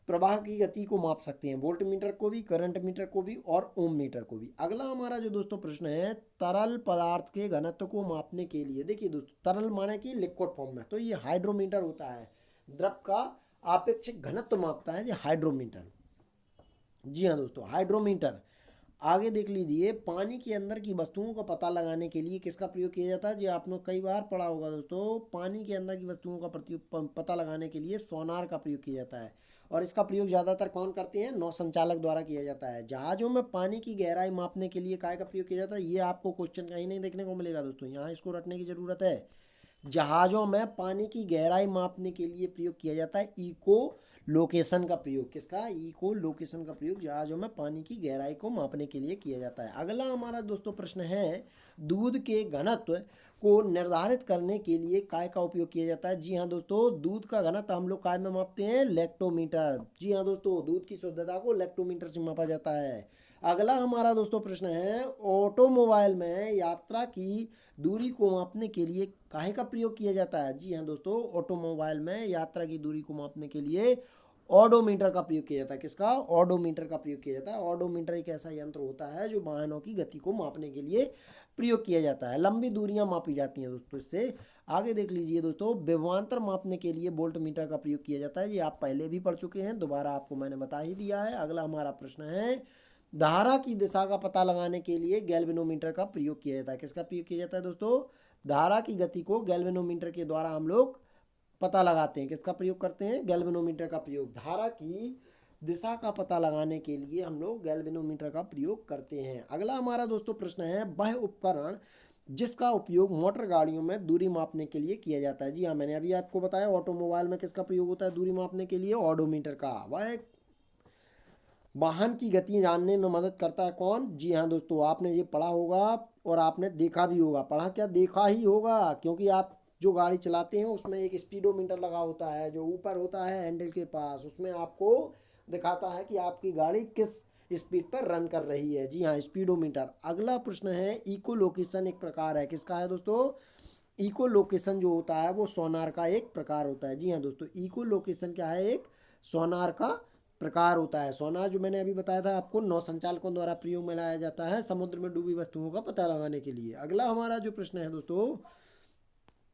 प्रवाह की गति को माप सकते हैं, वोल्ट मीटर को भी, करंट मीटर को भी और ओम मीटर को भी। अगला हमारा जो दोस्तों प्रश्न है, तरल पदार्थ के घनत्व को मापने के लिए। देखिए दोस्तों, तरल माने कि लिक्विड फॉर्म में, तो ये हाइड्रोमीटर होता है। द्रव का आपेक्षिक घनत्व मापता है ये हाइड्रोमीटर। जी हाँ दोस्तों, हाइड्रोमीटर। आगे देख लीजिए, पानी के अंदर की वस्तुओं का पता लगाने के लिए किसका प्रयोग किया जाता है। जी आपने कई बार पढ़ा होगा दोस्तों, पानी के अंदर की वस्तुओं का पता लगाने के लिए सोनार का प्रयोग किया जाता है। और इसका प्रयोग ज़्यादातर कौन करते हैं, नौ संचालक द्वारा किया जाता है। जहाज़ों में पानी की गहराई मापने के लिए काय का प्रयोग किया जाता है, ये आपको क्वेश्चन कहीं नहीं देखने को मिलेगा दोस्तों, यहाँ इसको रटने की ज़रूरत है। जहाज़ों में पानी की गहराई मापने के लिए प्रयोग किया जाता है इको लोकेशन का प्रयोग। किसका, इको लोकेशन का प्रयोग जहाज़ों में पानी की गहराई को मापने के लिए किया जाता है। अगला हमारा दोस्तों प्रश्न है, दूध के घनत्व को निर्धारित करने के लिए काय का उपयोग किया जाता है। जी हाँ दोस्तों, दूध का घनत्व हम लोग काय में मापते हैं, लैक्टोमीटर। जी हाँ दोस्तों, दूध की शुद्धता को लैक्टोमीटर से मापा जाता है। अगला हमारा दोस्तों प्रश्न है, ऑटोमोबाइल में यात्रा की दूरी को मापने के लिए काहे का प्रयोग किया जाता है। जी हाँ दोस्तों, ऑटोमोबाइल में यात्रा की दूरी को मापने के लिए ऑडोमीटर का प्रयोग किया जाता है। किसका, ऑडोमीटर का प्रयोग किया जाता है। ऑडोमीटर एक ऐसा यंत्र होता है जो वाहनों की गति को मापने के लिए प्रयोग किया जाता है। लंबी दूरियां मापी जाती हैं दोस्तों इससे। आगे देख लीजिए दोस्तों, विभवांतर मापने के लिए वोल्ट मीटर का प्रयोग किया जाता है। ये आप पहले भी पढ़ चुके हैं, दोबारा आपको मैंने बता ही दिया है। अगला हमारा प्रश्न है, धारा की दिशा का पता लगाने के लिए गैल्वेनोमीटर का प्रयोग किया जाता है। किसका प्रयोग किया जाता है दोस्तों, धारा की गति को गैल्वेनोमीटर के द्वारा हम लोग पता लगाते हैं। किसका प्रयोग करते हैं, गैल्वेनोमीटर का प्रयोग। धारा की दिशा का पता लगाने के लिए हम लोग गैल्वेनोमीटर का प्रयोग करते हैं। अगला हमारा दोस्तों प्रश्न है, वह उपकरण जिसका उपयोग मोटर गाड़ियों में दूरी मापने के लिए किया जाता है। जी हाँ, मैंने अभी आपको बताया ऑटोमोबाइल में किसका प्रयोग होता है दूरी मापने के लिए, ऑडोमीटर का। वह वाहन की गति जानने में मदद करता है। कौन, जी हाँ दोस्तों, आपने ये पढ़ा होगा और आपने देखा भी होगा। पढ़ा क्या, देखा ही होगा, क्योंकि आप जो गाड़ी चलाते हैं उसमें एक स्पीडोमीटर लगा होता है जो ऊपर होता है हैंडल के पास। उसमें आपको दिखाता है कि आपकी गाड़ी किस स्पीड पर रन कर रही है। जी हाँ, स्पीडोमीटर। अगला प्रश्न है, इको लोकेशन एक प्रकार है। किसका है दोस्तों, इको लोकेशन जो होता है वो सोनार का एक प्रकार होता है। जी हाँ दोस्तों, इको लोकेशन क्या है, एक सोनार का प्रकार होता है। सोनार जो मैंने अभी बताया था आपको, नौ संचालकों द्वारा प्रयोग में लाया जाता है समुद्र में डूबी वस्तुओं का पता लगाने के लिए। अगला हमारा जो प्रश्न है दोस्तों,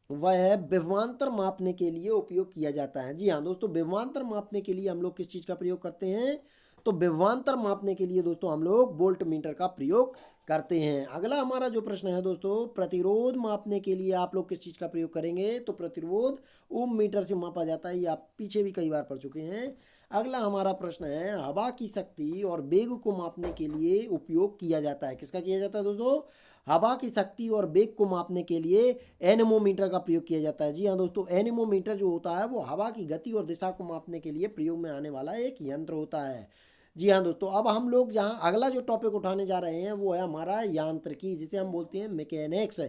वह है विभवांतर मापने के लिए उपयोग किया जाता है। जी हाँ दोस्तों, विभवांतर मापने के लिए हम लोग किस चीज़ का प्रयोग करते हैं, तो विभवांतर मापने के लिए दोस्तों हम लोग वोल्ट मीटर का प्रयोग करते हैं। अगला हमारा जो प्रश्न है दोस्तों, प्रतिरोध मापने के लिए आप लोग किस चीज़ का प्रयोग करेंगे, तो प्रतिरोध ओम मीटर से मापा जाता है। ये आप पीछे भी कई बार पढ़ चुके हैं। अगला हमारा प्रश्न है, हवा की शक्ति और वेग को मापने के लिए उपयोग किया जाता है। किसका किया जाता है दोस्तों, हवा की शक्ति और वेग को मापने के लिए एनेमोमीटर का प्रयोग किया जाता है। जी हाँ दोस्तों, एनेमोमीटर जो होता है वो हवा की गति और दिशा को मापने के लिए प्रयोग में आने वाला एक यंत्र होता है। जी हाँ दोस्तों, अब हम लोग जहाँ अगला जो टॉपिक उठाने जा रहे हैं वो है हमारा यांत्रिकी, जिसे हम बोलते हैं मैकेनिक्स।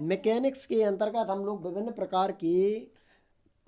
मैकेनिक्स के अंतर्गत हम लोग विभिन्न प्रकार के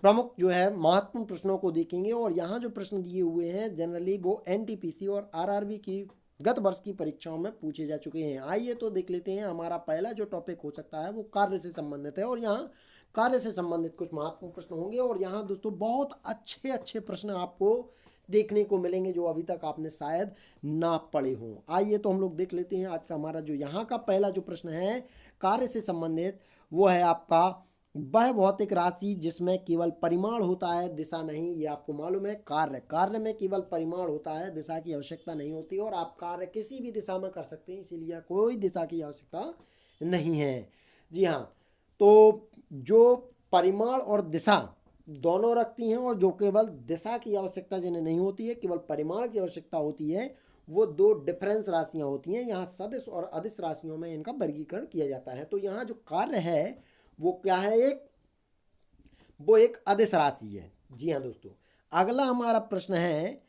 प्रमुख जो है महत्वपूर्ण प्रश्नों को देखेंगे। और यहाँ जो प्रश्न दिए हुए हैं जनरली वो एनटीपीसी और आरआरबी की गत वर्ष की परीक्षाओं में पूछे जा चुके हैं। आइए तो देख लेते हैं हमारा पहला जो टॉपिक हो सकता है वो कार्य से संबंधित है, और यहाँ कार्य से संबंधित कुछ महत्वपूर्ण प्रश्न होंगे, और यहाँ दोस्तों बहुत अच्छे अच्छे प्रश्न आपको देखने को मिलेंगे जो अभी तक आपने शायद ना पढ़े हों। आइए तो हम लोग देख लेते हैं आज का हमारा जो यहाँ का पहला जो प्रश्न है कार्य से संबंधित, वो है आपका वह भौतिक राशि जिसमें केवल परिमाण होता है, दिशा नहीं। ये आपको मालूम है, कार्य में केवल परिमाण होता है, दिशा की आवश्यकता नहीं होती, और आप कार्य किसी भी दिशा में कर सकते हैं, इसीलिए कोई दिशा की आवश्यकता नहीं है। जी हाँ, तो जो परिमाण और दिशा दोनों रखती हैं, और जो केवल दिशा की आवश्यकता जिन्हें नहीं होती है, केवल परिमाण की आवश्यकता होती है, वो दो डिफरेंस राशियां होती हैं। यहाँ सदिश और अदिश राशियों में इनका वर्गीकरण किया जाता है। तो यहाँ जो कार्य है वो क्या है, वो एक अदिश राशि है। जी हाँ दोस्तों, अगला हमारा प्रश्न है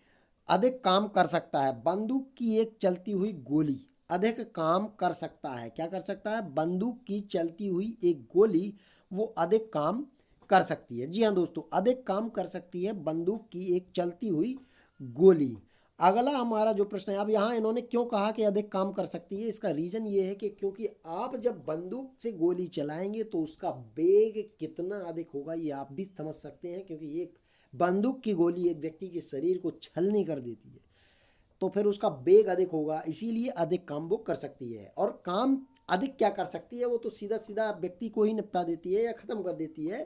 अधिक काम कर सकता है। बंदूक की एक चलती हुई गोली अधिक काम कर सकता है। क्या कर सकता है? बंदूक की चलती हुई एक गोली वो अधिक काम कर सकती है। जी हाँ दोस्तों, अधिक काम कर सकती है बंदूक की एक चलती हुई गोली। अगला हमारा जो प्रश्न है, अब यहाँ इन्होंने क्यों कहा कि अधिक काम कर सकती है, इसका रीजन ये है कि क्योंकि आप जब बंदूक से गोली चलाएंगे तो उसका वेग कितना अधिक होगा ये आप भी समझ सकते हैं, क्योंकि एक बंदूक की गोली एक व्यक्ति के शरीर को छलनी कर देती है, तो फिर उसका वेग अधिक होगा, इसीलिए अधिक काम वो कर सकती है। और काम अधिक क्या कर सकती है, वो तो सीधा सीधा व्यक्ति को ही निपटा देती है या खत्म कर देती है।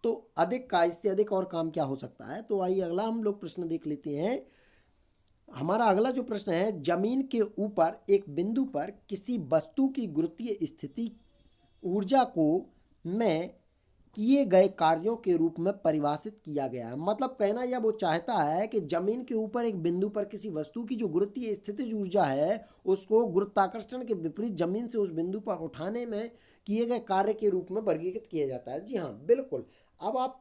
तो अधिक का, इससे अधिक और काम क्या हो सकता है। तो आइए अगला हम लोग प्रश्न देख लेते हैं। हमारा अगला जो प्रश्न है, जमीन के ऊपर एक बिंदु पर किसी वस्तु की गुरुत्वीय स्थिति ऊर्जा को में किए गए कार्यों के रूप में परिभाषित किया गया है। मतलब कहना यह वो चाहता है कि जमीन के ऊपर एक बिंदु पर किसी वस्तु की जो गुरुत्वीय स्थितिज ऊर्जा है उसको गुरुत्वाकर्षण के विपरीत जमीन से उस बिंदु पर उठाने में किए गए कार्य के रूप में वर्गीकृत किया जाता है। जी हाँ बिल्कुल। अब आप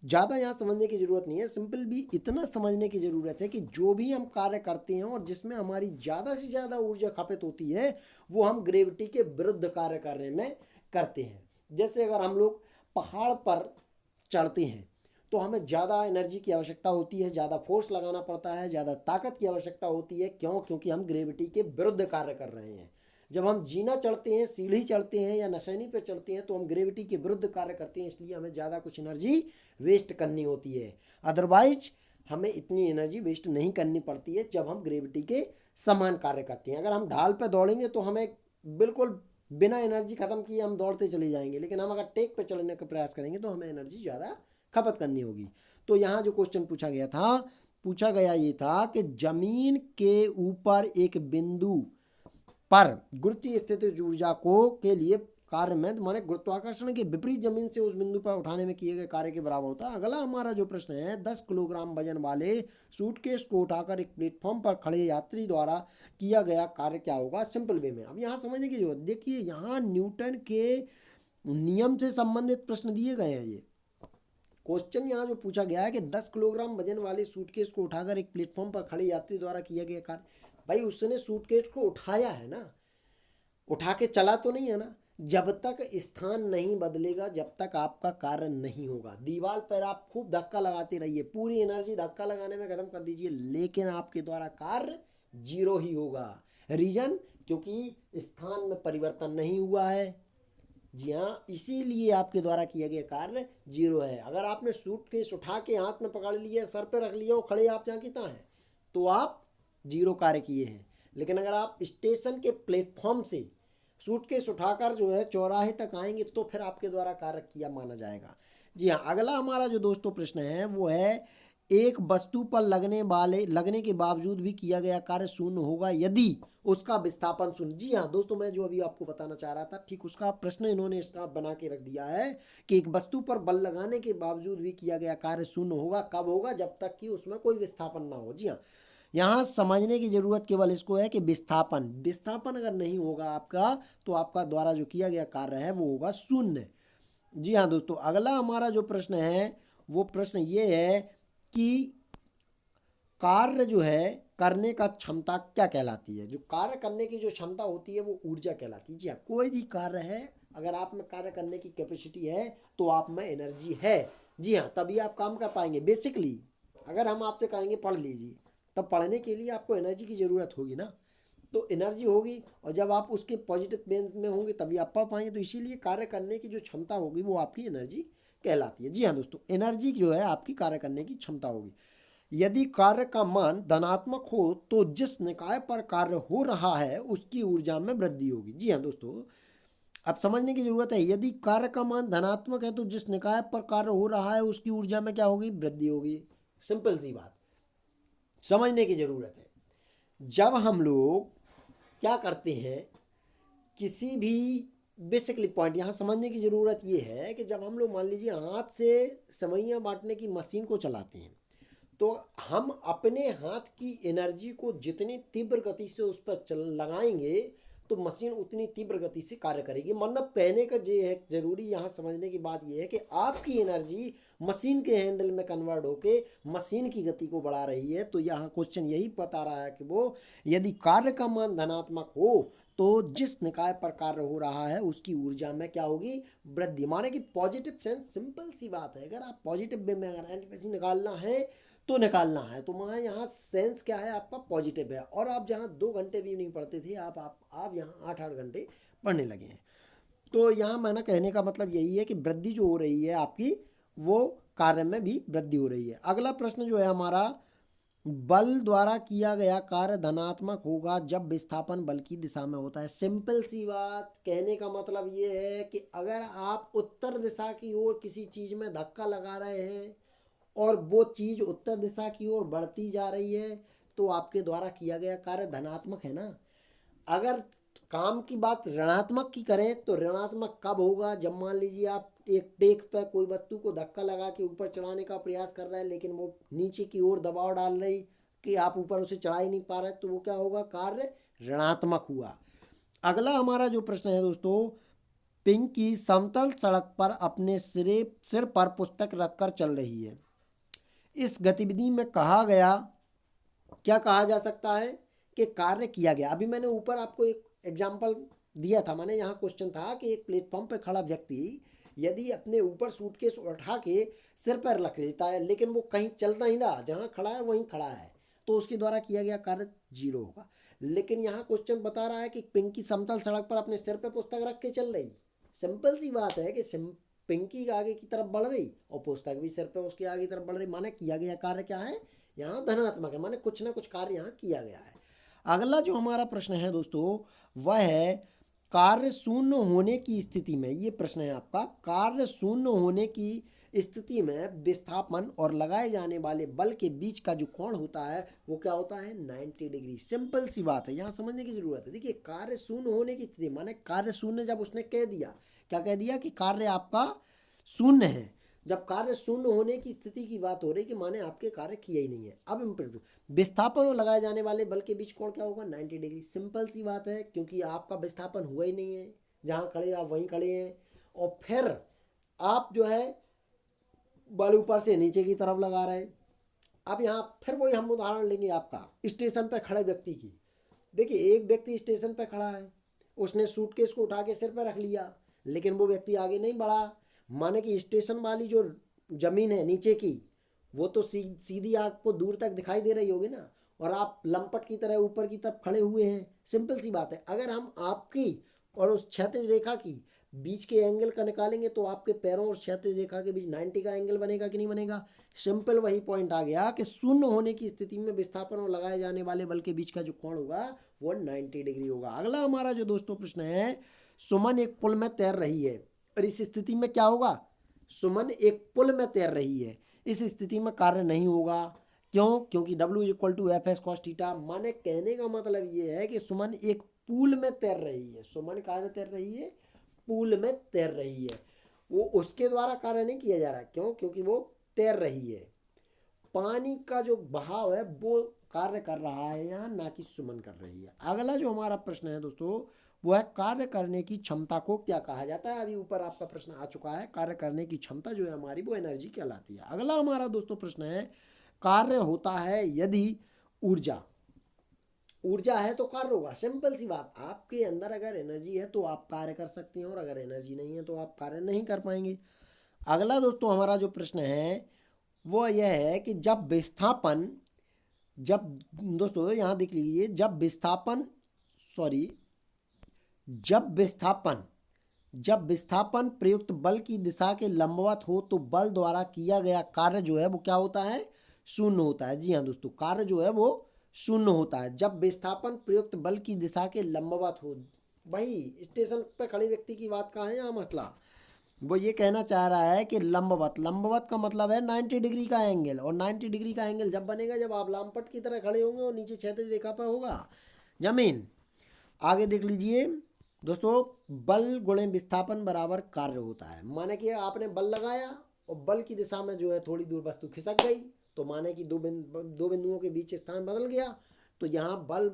ज़्यादा यहाँ समझने की ज़रूरत नहीं है, सिंपल भी इतना समझने की ज़रूरत है कि जो भी हम कार्य करते हैं और जिसमें हमारी ज़्यादा से ज़्यादा ऊर्जा खपत होती है वो हम ग्रेविटी के विरुद्ध कार्य करने में करते हैं। जैसे अगर हम लोग पहाड़ पर चढ़ते हैं तो हमें ज़्यादा एनर्जी की आवश्यकता होती है, ज़्यादा फोर्स लगाना पड़ता है, ज़्यादा ताकत की आवश्यकता होती है। क्यों? क्योंकि हम ग्रेविटी के विरुद्ध कार्य कर रहे हैं। जब हम जीना चढ़ते हैं, सीढ़ी चढ़ते हैं या नशैनी पे चढ़ते हैं तो हम ग्रेविटी के विरुद्ध कार्य करते हैं, इसलिए हमें ज़्यादा कुछ एनर्जी वेस्ट करनी होती है। अदरवाइज हमें इतनी एनर्जी वेस्ट नहीं करनी पड़ती है जब हम ग्रेविटी के समान कार्य करते हैं। अगर हम ढाल पर दौड़ेंगे तो हमें बिल्कुल बिना एनर्जी खत्म किए हम दौड़ते चले जाएंगे, लेकिन हम अगर टेक पे चढ़ने का प्रयास करेंगे तो हमें एनर्जी ज़्यादा खपत करनी होगी। तो यहाँ जो क्वेश्चन पूछा गया ये था कि जमीन के ऊपर एक बिंदु पर गुरुत्वीय स्थितिज ऊर्जा को के लिए कार्य में माने गुरुत्वाकर्षण के विपरीत जमीन से उस बिंदु पर उठाने में किए गए कार्य के बराबर होता है। अगला हमारा जो प्रश्न है, 10 किलोग्राम वजन वाले सूटकेस को उठाकर एक प्लेटफॉर्म पर खड़े यात्री द्वारा किया गया कार्य क्या होगा, सिंपल वे में। अब यहाँ समझने की जरूरत, देखिए यहाँ न्यूटन के नियम से संबंधित प्रश्न दिए गए हैं। ये क्वेश्चन यहाँ जो पूछा गया है कि 10 किलोग्राम वजन वाले सूटकेस को उठाकर एक प्लेटफॉर्म पर खड़े यात्री द्वारा किया गया कार्य, भाई उसने सूटकेस को उठाया है ना, उठा के चला तो नहीं है ना। जब तक स्थान नहीं बदलेगा, जब तक आपका कार्य नहीं होगा। दीवार पर आप खूब धक्का लगाते रहिए, पूरी एनर्जी धक्का लगाने में खत्म कर दीजिए, लेकिन आपके द्वारा कार्य जीरो ही होगा। रीजन, क्योंकि स्थान में परिवर्तन नहीं हुआ है। जी हाँ, इसीलिए आपके द्वारा किया गया कार्य जीरो है। अगर आपने सूटकेस उठा के हाथ में पकड़ लिया, सर पे रख लिया और खड़े आप जहाँ कितना है तो आप जीरो कार्य किए हैं। लेकिन अगर आप स्टेशन के प्लेटफॉर्म से सूटकेस उठाकर जो है चौराहे तक आएंगे तो फिर आपके द्वारा कार्य किया माना जाएगा। जी हाँ, अगला हमारा जो दोस्तों प्रश्न है वो है, एक वस्तु पर लगने के बावजूद भी किया गया कार्य शून्य होगा यदि उसका विस्थापन शून्य। जी हाँ दोस्तों, मैं जो अभी आपको बताना चाह रहा था ठीक उसका प्रश्न इन्होंने इसका बना के रख दिया है कि एक वस्तु पर बल लगाने के बावजूद भी किया गया कार्य शून्य होगा। कब होगा? जब तक कि उसमें कोई विस्थापन ना हो। जी हाँ, यहाँ समझने की जरूरत केवल इसको है कि विस्थापन अगर नहीं होगा आपका तो आपका द्वारा जो किया गया कार्य है वो होगा शून्य। जी हाँ दोस्तों, अगला हमारा जो प्रश्न है वो प्रश्न ये है कि कार्य जो है करने का क्षमता क्या कहलाती है। जो कार्य करने की जो क्षमता होती है वो ऊर्जा कहलाती है। जी हाँ, कोई भी कार्य है, अगर आप में कार्य करने की कैपेसिटी है तो आप में एनर्जी है। जी हाँ, तभी आप काम कर पाएंगे। बेसिकली अगर हम आपसे कहेंगे पढ़ लीजिए, तब पढ़ने के लिए आपको एनर्जी की ज़रूरत होगी ना। तो एनर्जी होगी, और जब आप उसके पॉजिटिव बेस में होंगे तभी आप पढ़ पाएंगे। तो इसीलिए कार्य करने की जो क्षमता होगी वो आपकी एनर्जी कहलाती है। जी हाँ दोस्तों, एनर्जी जो है आपकी कार्य करने की क्षमता होगी। यदि कार्य का मान धनात्मक हो तो जिस निकाय पर कार्य हो रहा है उसकी ऊर्जा में वृद्धि होगी। जी हाँ दोस्तों, अब समझने की जरूरत है। यदि कार्य का मान धनात्मक है तो जिस निकाय पर कार्य हो रहा है उसकी ऊर्जा में क्या होगी? वृद्धि होगी। सिंपल सी बात, समझने की जरूरत है। जब हम लोग क्या करते हैं, किसी भी बेसिकली पॉइंट यहाँ समझने की ज़रूरत ये है कि जब हम लोग मान लीजिए हाथ से सेवइयाँ बांटने की मशीन को चलाते हैं, तो हम अपने हाथ की एनर्जी को जितनी तीव्र गति से उस पर चल लगाएंगे तो मशीन उतनी तीव्र गति से कार्य करेगी। मतलब कहने का ये है, जरूरी यहाँ समझने की बात ये है कि आपकी एनर्जी मशीन के हैंडल में कन्वर्ट होके मशीन की गति को बढ़ा रही है। तो यहाँ क्वेश्चन यही बता रहा है कि वो यदि कार्य का मान धनात्मक हो तो जिस निकाय पर कार्य हो रहा है उसकी ऊर्जा में क्या होगी? वृद्धि। माने कि पॉजिटिव सेंस, सिंपल सी बात है। अगर आप पॉजिटिव वे में अगर एनर्जी निकालना है तो निकालना है, तो वहाँ यहाँ सेंस क्या है आपका? पॉजिटिव है। और आप जहाँ 2 घंटे भी नहीं पढ़ते थे, आप यहाँ 8-8 घंटे पढ़ने लगे हैं। तो यहाँ मैंने कहने का मतलब यही है कि वृद्धि जो हो रही है आपकी, वो कार्य में भी वृद्धि हो रही है। अगला प्रश्न जो है हमारा, बल द्वारा किया गया कार्य धनात्मक होगा जब विस्थापन बल की दिशा में होता है। सिंपल सी बात, कहने का मतलब ये है कि अगर आप उत्तर दिशा की ओर किसी चीज़ में धक्का लगा रहे हैं और वो चीज़ उत्तर दिशा की ओर बढ़ती जा रही है तो आपके द्वारा किया गया कार्य धनात्मक है ना। अगर काम की बात ऋणात्मक की करें तो ऋणात्मक कब होगा? जब मान लीजिए आप एक टेक पर कोई वस्तु को धक्का लगा के ऊपर चढ़ाने का प्रयास कर रहे हैं लेकिन वो नीचे की ओर दबाव डाल रही कि आप ऊपर उसे चढ़ा ही नहीं पा रहे, तो वो क्या होगा? कार्य ऋणात्मक हुआ। अगला हमारा जो प्रश्न है दोस्तों, पिंकी समतल सड़क पर अपने सिर पर पुस्तक रखकर चल रही है। इस गतिविधि में कहा गया, क्या कहा जा सकता है कि कार्य किया गया। अभी मैंने ऊपर आपको एक एग्जाम्पल दिया था, मैंने यहाँ क्वेश्चन था कि एक प्लेटफॉर्म पर खड़ा व्यक्ति यदि अपने ऊपर सूटकेस उठा के सिर पर रख लेता है लेकिन वो कहीं चल नहीं रहा, जहाँ खड़ा है वहीं खड़ा है, तो उसके द्वारा किया गया कार्य 0 होगा। लेकिन यहाँ क्वेश्चन बता रहा है कि पिंकी समतल सड़क पर अपने सिर पर पुस्तक रख के चल रही। सिंपल सी बात है कि पिंकी आगे की तरफ बढ़ रही और पुस्तक भी सिर पे उसके आगे की तरफ बढ़ रही, माने किया गया कार्य क्या है? यहाँ धनात्मक है, माने कुछ ना कुछ कार्य यहाँ किया गया है। अगला जो हमारा प्रश्न है दोस्तों, वह है कार्य शून्य होने की स्थिति में। ये प्रश्न है आपका, कार्य शून्य होने की स्थिति में विस्थापन और लगाए जाने वाले बल के बीच का जो कोण होता है वो क्या होता है? 90 डिग्री। सिंपल सी बात है, यहाँ समझने की जरूरत है। देखिए, कार्य शून्य होने की स्थिति माने कार्य शून्य, जब उसने कह दिया, क्या कह दिया कि कार्य आपका शून्य है। जब कार्य शून्य होने की स्थिति की बात हो रही कि माने आपके कार्य किए ही नहीं है। अब विस्थापन और लगाए जाने वाले बल के बीच कोण क्या होगा? 90 डिग्री। सिंपल सी बात है, क्योंकि आपका विस्थापन हुआ ही नहीं है, जहाँ खड़े आप वहीं खड़े हैं, और फिर आप जो है बल ऊपर से नीचे की तरफ लगा रहे। अब यहाँ फिर वही हम उदाहरण लेंगे आपका स्टेशन पर खड़े व्यक्ति की। देखिए, एक व्यक्ति स्टेशन पर खड़ा है, उसने सूटकेस को उठा के सिर पर रख लिया लेकिन वो व्यक्ति आगे नहीं बढ़ा। माने कि स्टेशन वाली जो जमीन है नीचे की, वो तो सीधी आपको दूर तक दिखाई दे रही होगी ना, और आप लंपट की तरह ऊपर की तरफ खड़े हुए हैं। सिंपल सी बात है, अगर हम आपकी और उस क्षैतिज रेखा की बीच के एंगल का निकालेंगे तो आपके पैरों और क्षैतिज रेखा के बीच 90 का एंगल बनेगा कि नहीं बनेगा? सिंपल वही पॉइंट आ गया कि शून्य होने की स्थिति में विस्थापन और लगाए जाने वाले बल के बीच का जो कोण होगा वो 90 डिग्री होगा। अगला हमारा जो दोस्तों प्रश्न है, सुमन एक पुल में तैर रही है और इस स्थिति में क्या होगा? सुमन एक पुल में तैर रही है, इस स्थिति में कार्य नहीं होगा। क्यों? क्योंकि W=F(cos)θ। माने कहने का मतलब ये है कि सुमन एक पूल में तैर रही है। सुमन कहाँ में तैर रही है? पूल में तैर रही है। वो उसके द्वारा कार्य नहीं किया जा रहा। क्यों? क्योंकि वो तैर रही है। पानी का जो बहाव है वो कार्य कर रहा है यहाँ, ना कि सुमन कर रही है। अगला जो हमारा प्रश्न है दोस्तों, वो है कार्य करने की क्षमता को क्या कहा जाता है। अभी ऊपर आपका प्रश्न आ चुका है, कार्य करने की क्षमता जो है हमारी वो एनर्जी कहलाती है। अगला हमारा दोस्तों प्रश्न है, कार्य होता है यदि ऊर्जा है तो कार्य होगा। सिंपल सी बात, आपके अंदर अगर एनर्जी है तो आप कार्य कर सकते हैं और अगर एनर्जी नहीं है तो आप कार्य नहीं कर पाएंगे। अगला दोस्तों हमारा जो प्रश्न है वो यह है कि जब दोस्तों यहाँ देख लीजिए, जब विस्थापन सॉरी जब विस्थापन प्रयुक्त बल की दिशा के लंबवत हो तो बल द्वारा किया गया कार्य जो है वो क्या होता है, शून्य होता है। जी हाँ दोस्तों, कार्य जो है वो शून्य होता है जब विस्थापन प्रयुक्त बल की दिशा के लंबवत हो। वही स्टेशन पर खड़े व्यक्ति की बात का है यहाँ मसला। वो ये कहना चाह रहा है कि लंबवत, लंबवत का मतलब है 90 डिग्री का एंगल, और 90 डिग्री का एंगल जब बनेगा जब आप लामपट की तरह खड़े होंगे और नीचे क्षैतिज रेखा पर होगा जमीन। आगे देख लीजिए दोस्तों, बल गुणे विस्थापन बराबर कार्य होता है। माने कि आपने बल लगाया और बल की दिशा में जो है थोड़ी दूर वस्तु खिसक गई, तो माने कि दो बिंदुओं के बीच स्थान बदल गया, तो यहाँ बल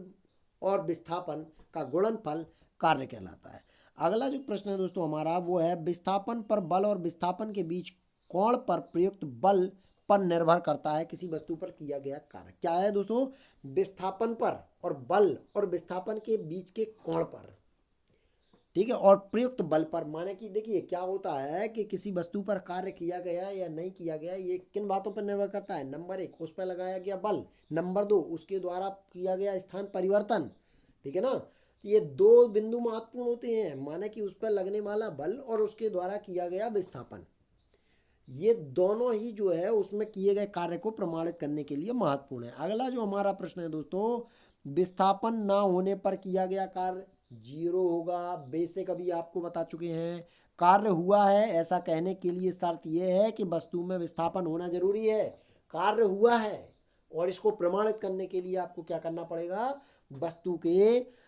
और विस्थापन का गुणनफल कार्य कहलाता है। अगला जो प्रश्न है दोस्तों हमारा वो है, विस्थापन पर बल और विस्थापन के बीच कोण पर प्रयुक्त बल पर निर्भर करता है किसी वस्तु पर किया गया कार्य। क्या है दोस्तों, विस्थापन पर और बल और विस्थापन के बीच के कोण पर, ठीक है, और प्रयुक्त बल पर। माने कि देखिए क्या होता है कि किसी वस्तु पर कार्य किया गया या नहीं किया गया, ये किन बातों पर निर्भर करता है। नंबर 1, उस पर लगाया गया बल। नंबर 2, उसके द्वारा किया गया स्थान परिवर्तन। ठीक है ना, ये दो बिंदु महत्वपूर्ण होते हैं। माने कि उस पर लगने वाला बल और उसके द्वारा किया गया विस्थापन, ये दोनों ही जो है उसमें किए गए कार्य को प्रमाणित करने के लिए महत्वपूर्ण है। अगला जो हमारा प्रश्न है दोस्तों, विस्थापन ना होने पर किया गया कार्य 0 होगा। बेसिक अभी आपको बता चुके हैं। कार्य हुआ है ऐसा कहने के लिए शर्त यह है कि वस्तु में विस्थापन होना जरूरी है। कार्य हुआ है और इसको प्रमाणित करने के लिए आपको क्या करना पड़ेगा, वस्तु के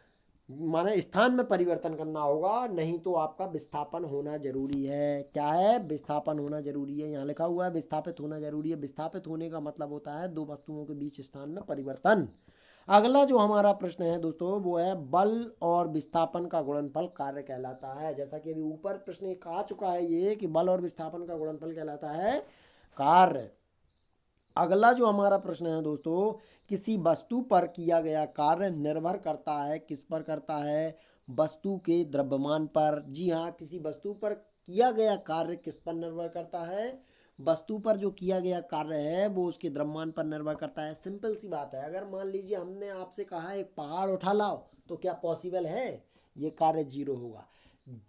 माने स्थान में परिवर्तन करना होगा, नहीं तो आपका विस्थापन होना जरूरी है। क्या है, विस्थापन होना जरूरी है। यहाँ लिखा हुआ है विस्थापित होना जरूरी है। विस्थापित होने का मतलब होता है दो वस्तुओं के बीच स्थान में परिवर्तन। अगला जो हमारा प्रश्न है दोस्तों वो है, बल और विस्थापन का गुणनफल कार्य कहलाता है। जैसा कि अभी ऊपर प्रश्न एक आ चुका है ये कि बल और विस्थापन का गुणनफल कहलाता है कार्य। अगला जो हमारा प्रश्न है दोस्तों, किसी वस्तु पर किया गया कार्य निर्भर करता है, किस पर करता है, वस्तु के द्रव्यमान पर। जी हाँ, किसी वस्तु पर किया गया कार्य किस पर निर्भर करता है, वस्तु पर जो किया गया कार्य है वो उसके द्रव्यमान पर निर्भर करता है। सिंपल सी बात है, अगर मान लीजिए हमने आपसे कहा एक पहाड़ उठा लाओ, तो क्या पॉसिबल है, ये कार्य 0 होगा।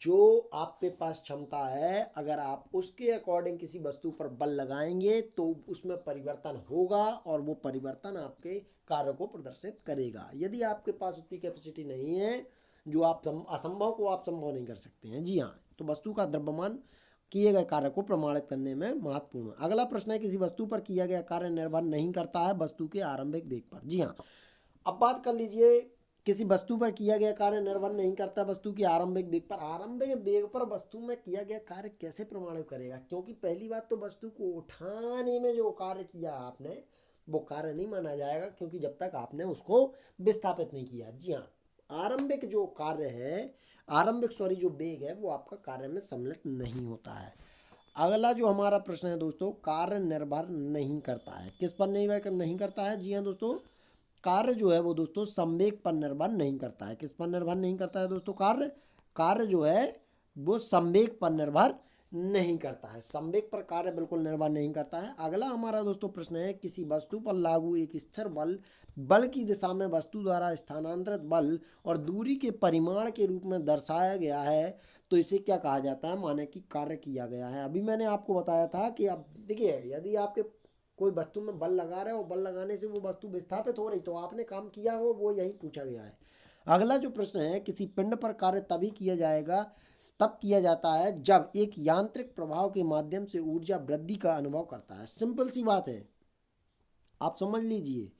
जो आपके पास क्षमता है अगर आप उसके अकॉर्डिंग किसी वस्तु पर बल लगाएंगे तो उसमें परिवर्तन होगा और वो परिवर्तन आपके कार्य को प्रदर्शित करेगा। यदि आपके पास उतनी कैपेसिटी नहीं है, जो आप असंभव को आप संभव नहीं कर सकते हैं। जी हाँ, तो वस्तु का द्रव्यमान किए गए कार्य को प्रमाणित करने में महत्वपूर्ण है। अगला प्रश्न है, किसी वस्तु पर किया गया कार्य निर्भर नहीं करता है वस्तु के आरंभिक वेग पर। जी हाँ, अब बात कर लीजिए, किसी वस्तु पर किया गया कार्य निर्भर नहीं करता वस्तु के आरंभिक वेग पर। आरंभिक वेग पर वस्तु में किया गया कार्य कैसे प्रमाणित करेगा, क्योंकि पहली बात तो वस्तु को उठाने में जो कार्य किया आपने वो कार्य नहीं माना जाएगा, क्योंकि जब तक आपने उसको विस्थापित नहीं किया। जी हाँ, आरंभिक जो कार्य है, जो वेग है वो आपका कार्य में सम्मिलित नहीं होता है। अगला जो हमारा प्रश्न है दोस्तों, कार्य निर्भर नहीं करता है, किस पर निर्भर नहीं करता है। जी हाँ दोस्तों, कार्य जो है वो दोस्तों संवेग पर निर्भर नहीं करता है। किस पर निर्भर नहीं करता है दोस्तों, कार्य जो है वो संवेग पर निर्भर नहीं करता है। संवेग पर कार्य बिल्कुल निर्भर नहीं करता है। अगला हमारा दोस्तों प्रश्न है, किसी वस्तु पर लागू एक स्थिर बल की दिशा में वस्तु द्वारा स्थानांतरित बल और दूरी के परिमाण के रूप में दर्शाया गया है, तो इसे क्या कहा जाता है, माने कि कार्य किया गया है। अभी मैंने आपको बताया था कि अब देखिए, यदि आपके कोई वस्तु में बल लगा रहे हो, बल लगाने से वो वस्तु विस्थापित हो रही, तो आपने काम किया हो, वो यही पूछा गया है। अगला जो प्रश्न है, किसी पिंड पर कार्य तब किया जाता है जब एक यांत्रिक प्रभाव के माध्यम से ऊर्जा वृद्धि का अनुभव करता है। सिंपल सी बात है, आप समझ लीजिए,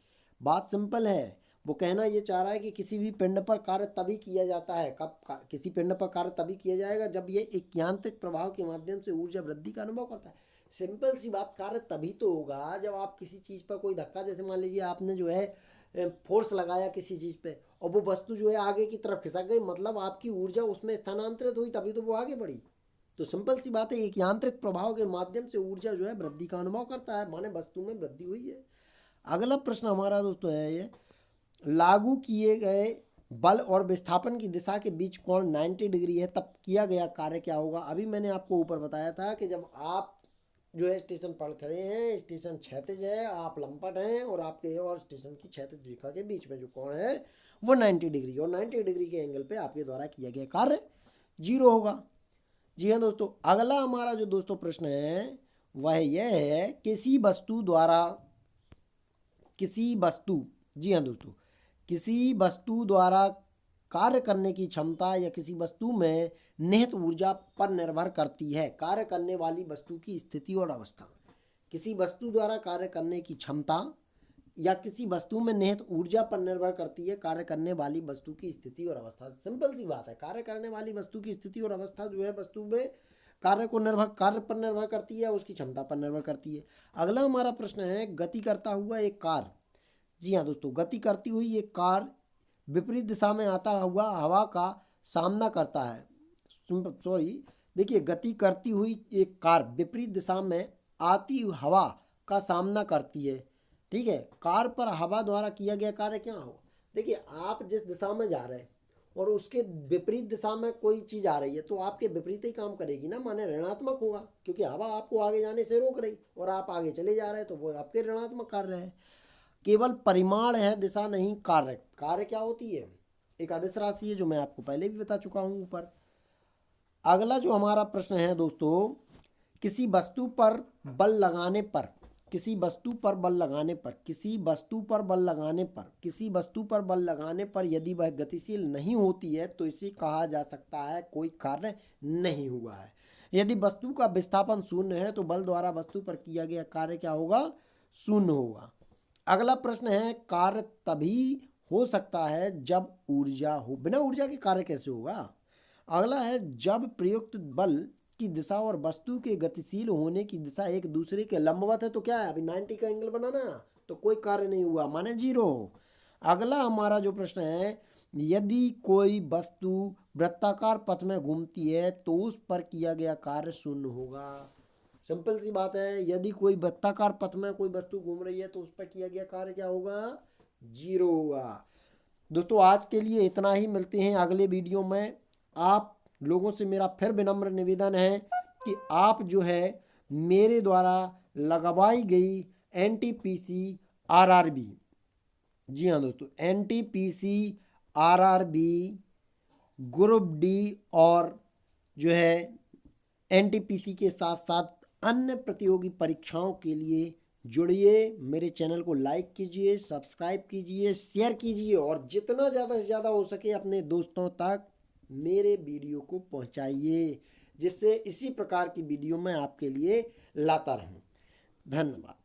बात सिंपल है। वो कहना ये चाह रहा है कि किसी भी पिंड पर कार्य तभी किया जाता है, किसी पिंड पर कार्य तभी किया जाएगा जब ये एक यांत्रिक प्रभाव के माध्यम से ऊर्जा वृद्धि का अनुभव करता है। सिंपल सी बात, कार्य तभी तो होगा जब आप किसी चीज़ पर कोई धक्का, जैसे मान लीजिए आपने जो है फोर्स लगाया किसी चीज़ पे और वो वस्तु जो है आगे की तरफ खिसक गई, मतलब आपकी ऊर्जा उसमें स्थानांतरित हुई, तभी तो वो आगे बढ़ी। तो सिंपल सी बात है, एक यांत्रिक प्रभाव के माध्यम से ऊर्जा जो है वृद्धि का अनुभव करता है, माने वस्तु में वृद्धि हुई है। अगला प्रश्न हमारा दोस्तों है ये, लागू किए गए बल और विस्थापन की दिशा के बीच कोण 90 डिग्री है, तब किया गया कार्य क्या होगा। अभी मैंने आपको ऊपर बताया था कि जब आप जो है स्टेशन पर खड़े हैं, स्टेशन क्षैतिज है, आप लंपट हैं और आपके और स्टेशन की क्षैतिज रेखा के बीच में जो कोण है वो 90 डिग्री, और 90 डिग्री के एंगल पे आपके द्वारा किया गया कार्य 0 होगा। जी हाँ दोस्तों, अगला हमारा जो दोस्तों प्रश्न है वह यह है, किसी वस्तु द्वारा कार्य करने की क्षमता या किसी वस्तु में निहित ऊर्जा पर निर्भर करती है। कार्य करने वाली वस्तु की स्थिति और अवस्था। किसी वस्तु द्वारा कार्य करने की क्षमता या किसी वस्तु में निहित ऊर्जा पर निर्भर करती है कार्य करने वाली वस्तु की स्थिति और अवस्था। सिंपल सी बात है, कार्य करने वाली वस्तु की स्थिति और अवस्था जो है वस्तु में कार्य पर निर्भर करती है, उसकी क्षमता पर निर्भर करती है। अगला हमारा प्रश्न है, गति करता हुआ एक कार। जी हाँ दोस्तों, गति करती हुई एक कार विपरीत दिशा में आता हुआ हवा का सामना करता है। देखिए, गति करती हुई एक कार विपरीत दिशा में आती हवा का सामना करती है। ठीक है, कार पर हवा द्वारा किया गया कार्य क्या हो? देखिए, आप जिस दिशा में जा रहे हैं और उसके विपरीत दिशा में कोई चीज़ आ रही है तो आपके विपरीत ही काम करेगी ना, माने ऋणात्मक होगा, क्योंकि हवा आपको आगे जाने से रोक रही और आप आगे चले जा रहे हैं तो वो आपके ऋणात्मक कार्य है। केवल परिमाण है, दिशा नहीं कार्य। कार्य क्या होती है? एक अदिश राशि है, जो मैं आपको पहले भी बता चुका हूँ ऊपर। अगला जो हमारा प्रश्न है दोस्तों, किसी वस्तु पर बल लगाने पर यदि वह गतिशील नहीं होती है तो इसे कहा जा सकता है कोई कार्य नहीं हुआ है। यदि वस्तु का विस्थापन शून्य है तो बल द्वारा वस्तु पर किया गया कार्य क्या होगा? शून्य होगा। अगला प्रश्न है, कार्य तभी हो सकता है जब ऊर्जा हो, बिना ऊर्जा के कार्य कैसे होगा? अगला है, जब प्रयुक्त बल की दिशा और वस्तु के गतिशील होने की दिशा एक दूसरे के लंबवत है तो क्या है? अभी 90 का एंगल बनाना तो कोई कार्य नहीं हुआ, माने 0। अगला हमारा जो प्रश्न है, यदि कोई वस्तु वृत्ताकार पथ में घूमती है तो उस पर किया गया कार्य शून्य होगा। सिंपल सी बात है, यदि कोई वृत्ताकार पथ में कोई वस्तु घूम रही है तो उस पर किया गया कार्य क्या होगा? 0 होगा। दोस्तों, आज के लिए इतना ही, मिलते हैं अगले वीडियो में। आप लोगों से मेरा फिर विनम्र निवेदन है कि आप जो है मेरे द्वारा लगवाई गई NTPC RRB, जी हाँ दोस्तों, NTPC RRB ग्रुप D और जो है NTPC के साथ साथ अन्य प्रतियोगी परीक्षाओं के लिए जुड़िए। मेरे चैनल को लाइक कीजिए, सब्सक्राइब कीजिए, शेयर कीजिए और जितना ज़्यादा से ज़्यादा हो सके अपने दोस्तों तक मेरे वीडियो को पहुंचाइए, जिससे इसी प्रकार की वीडियो मैं आपके लिए लाता रहूं। धन्यवाद।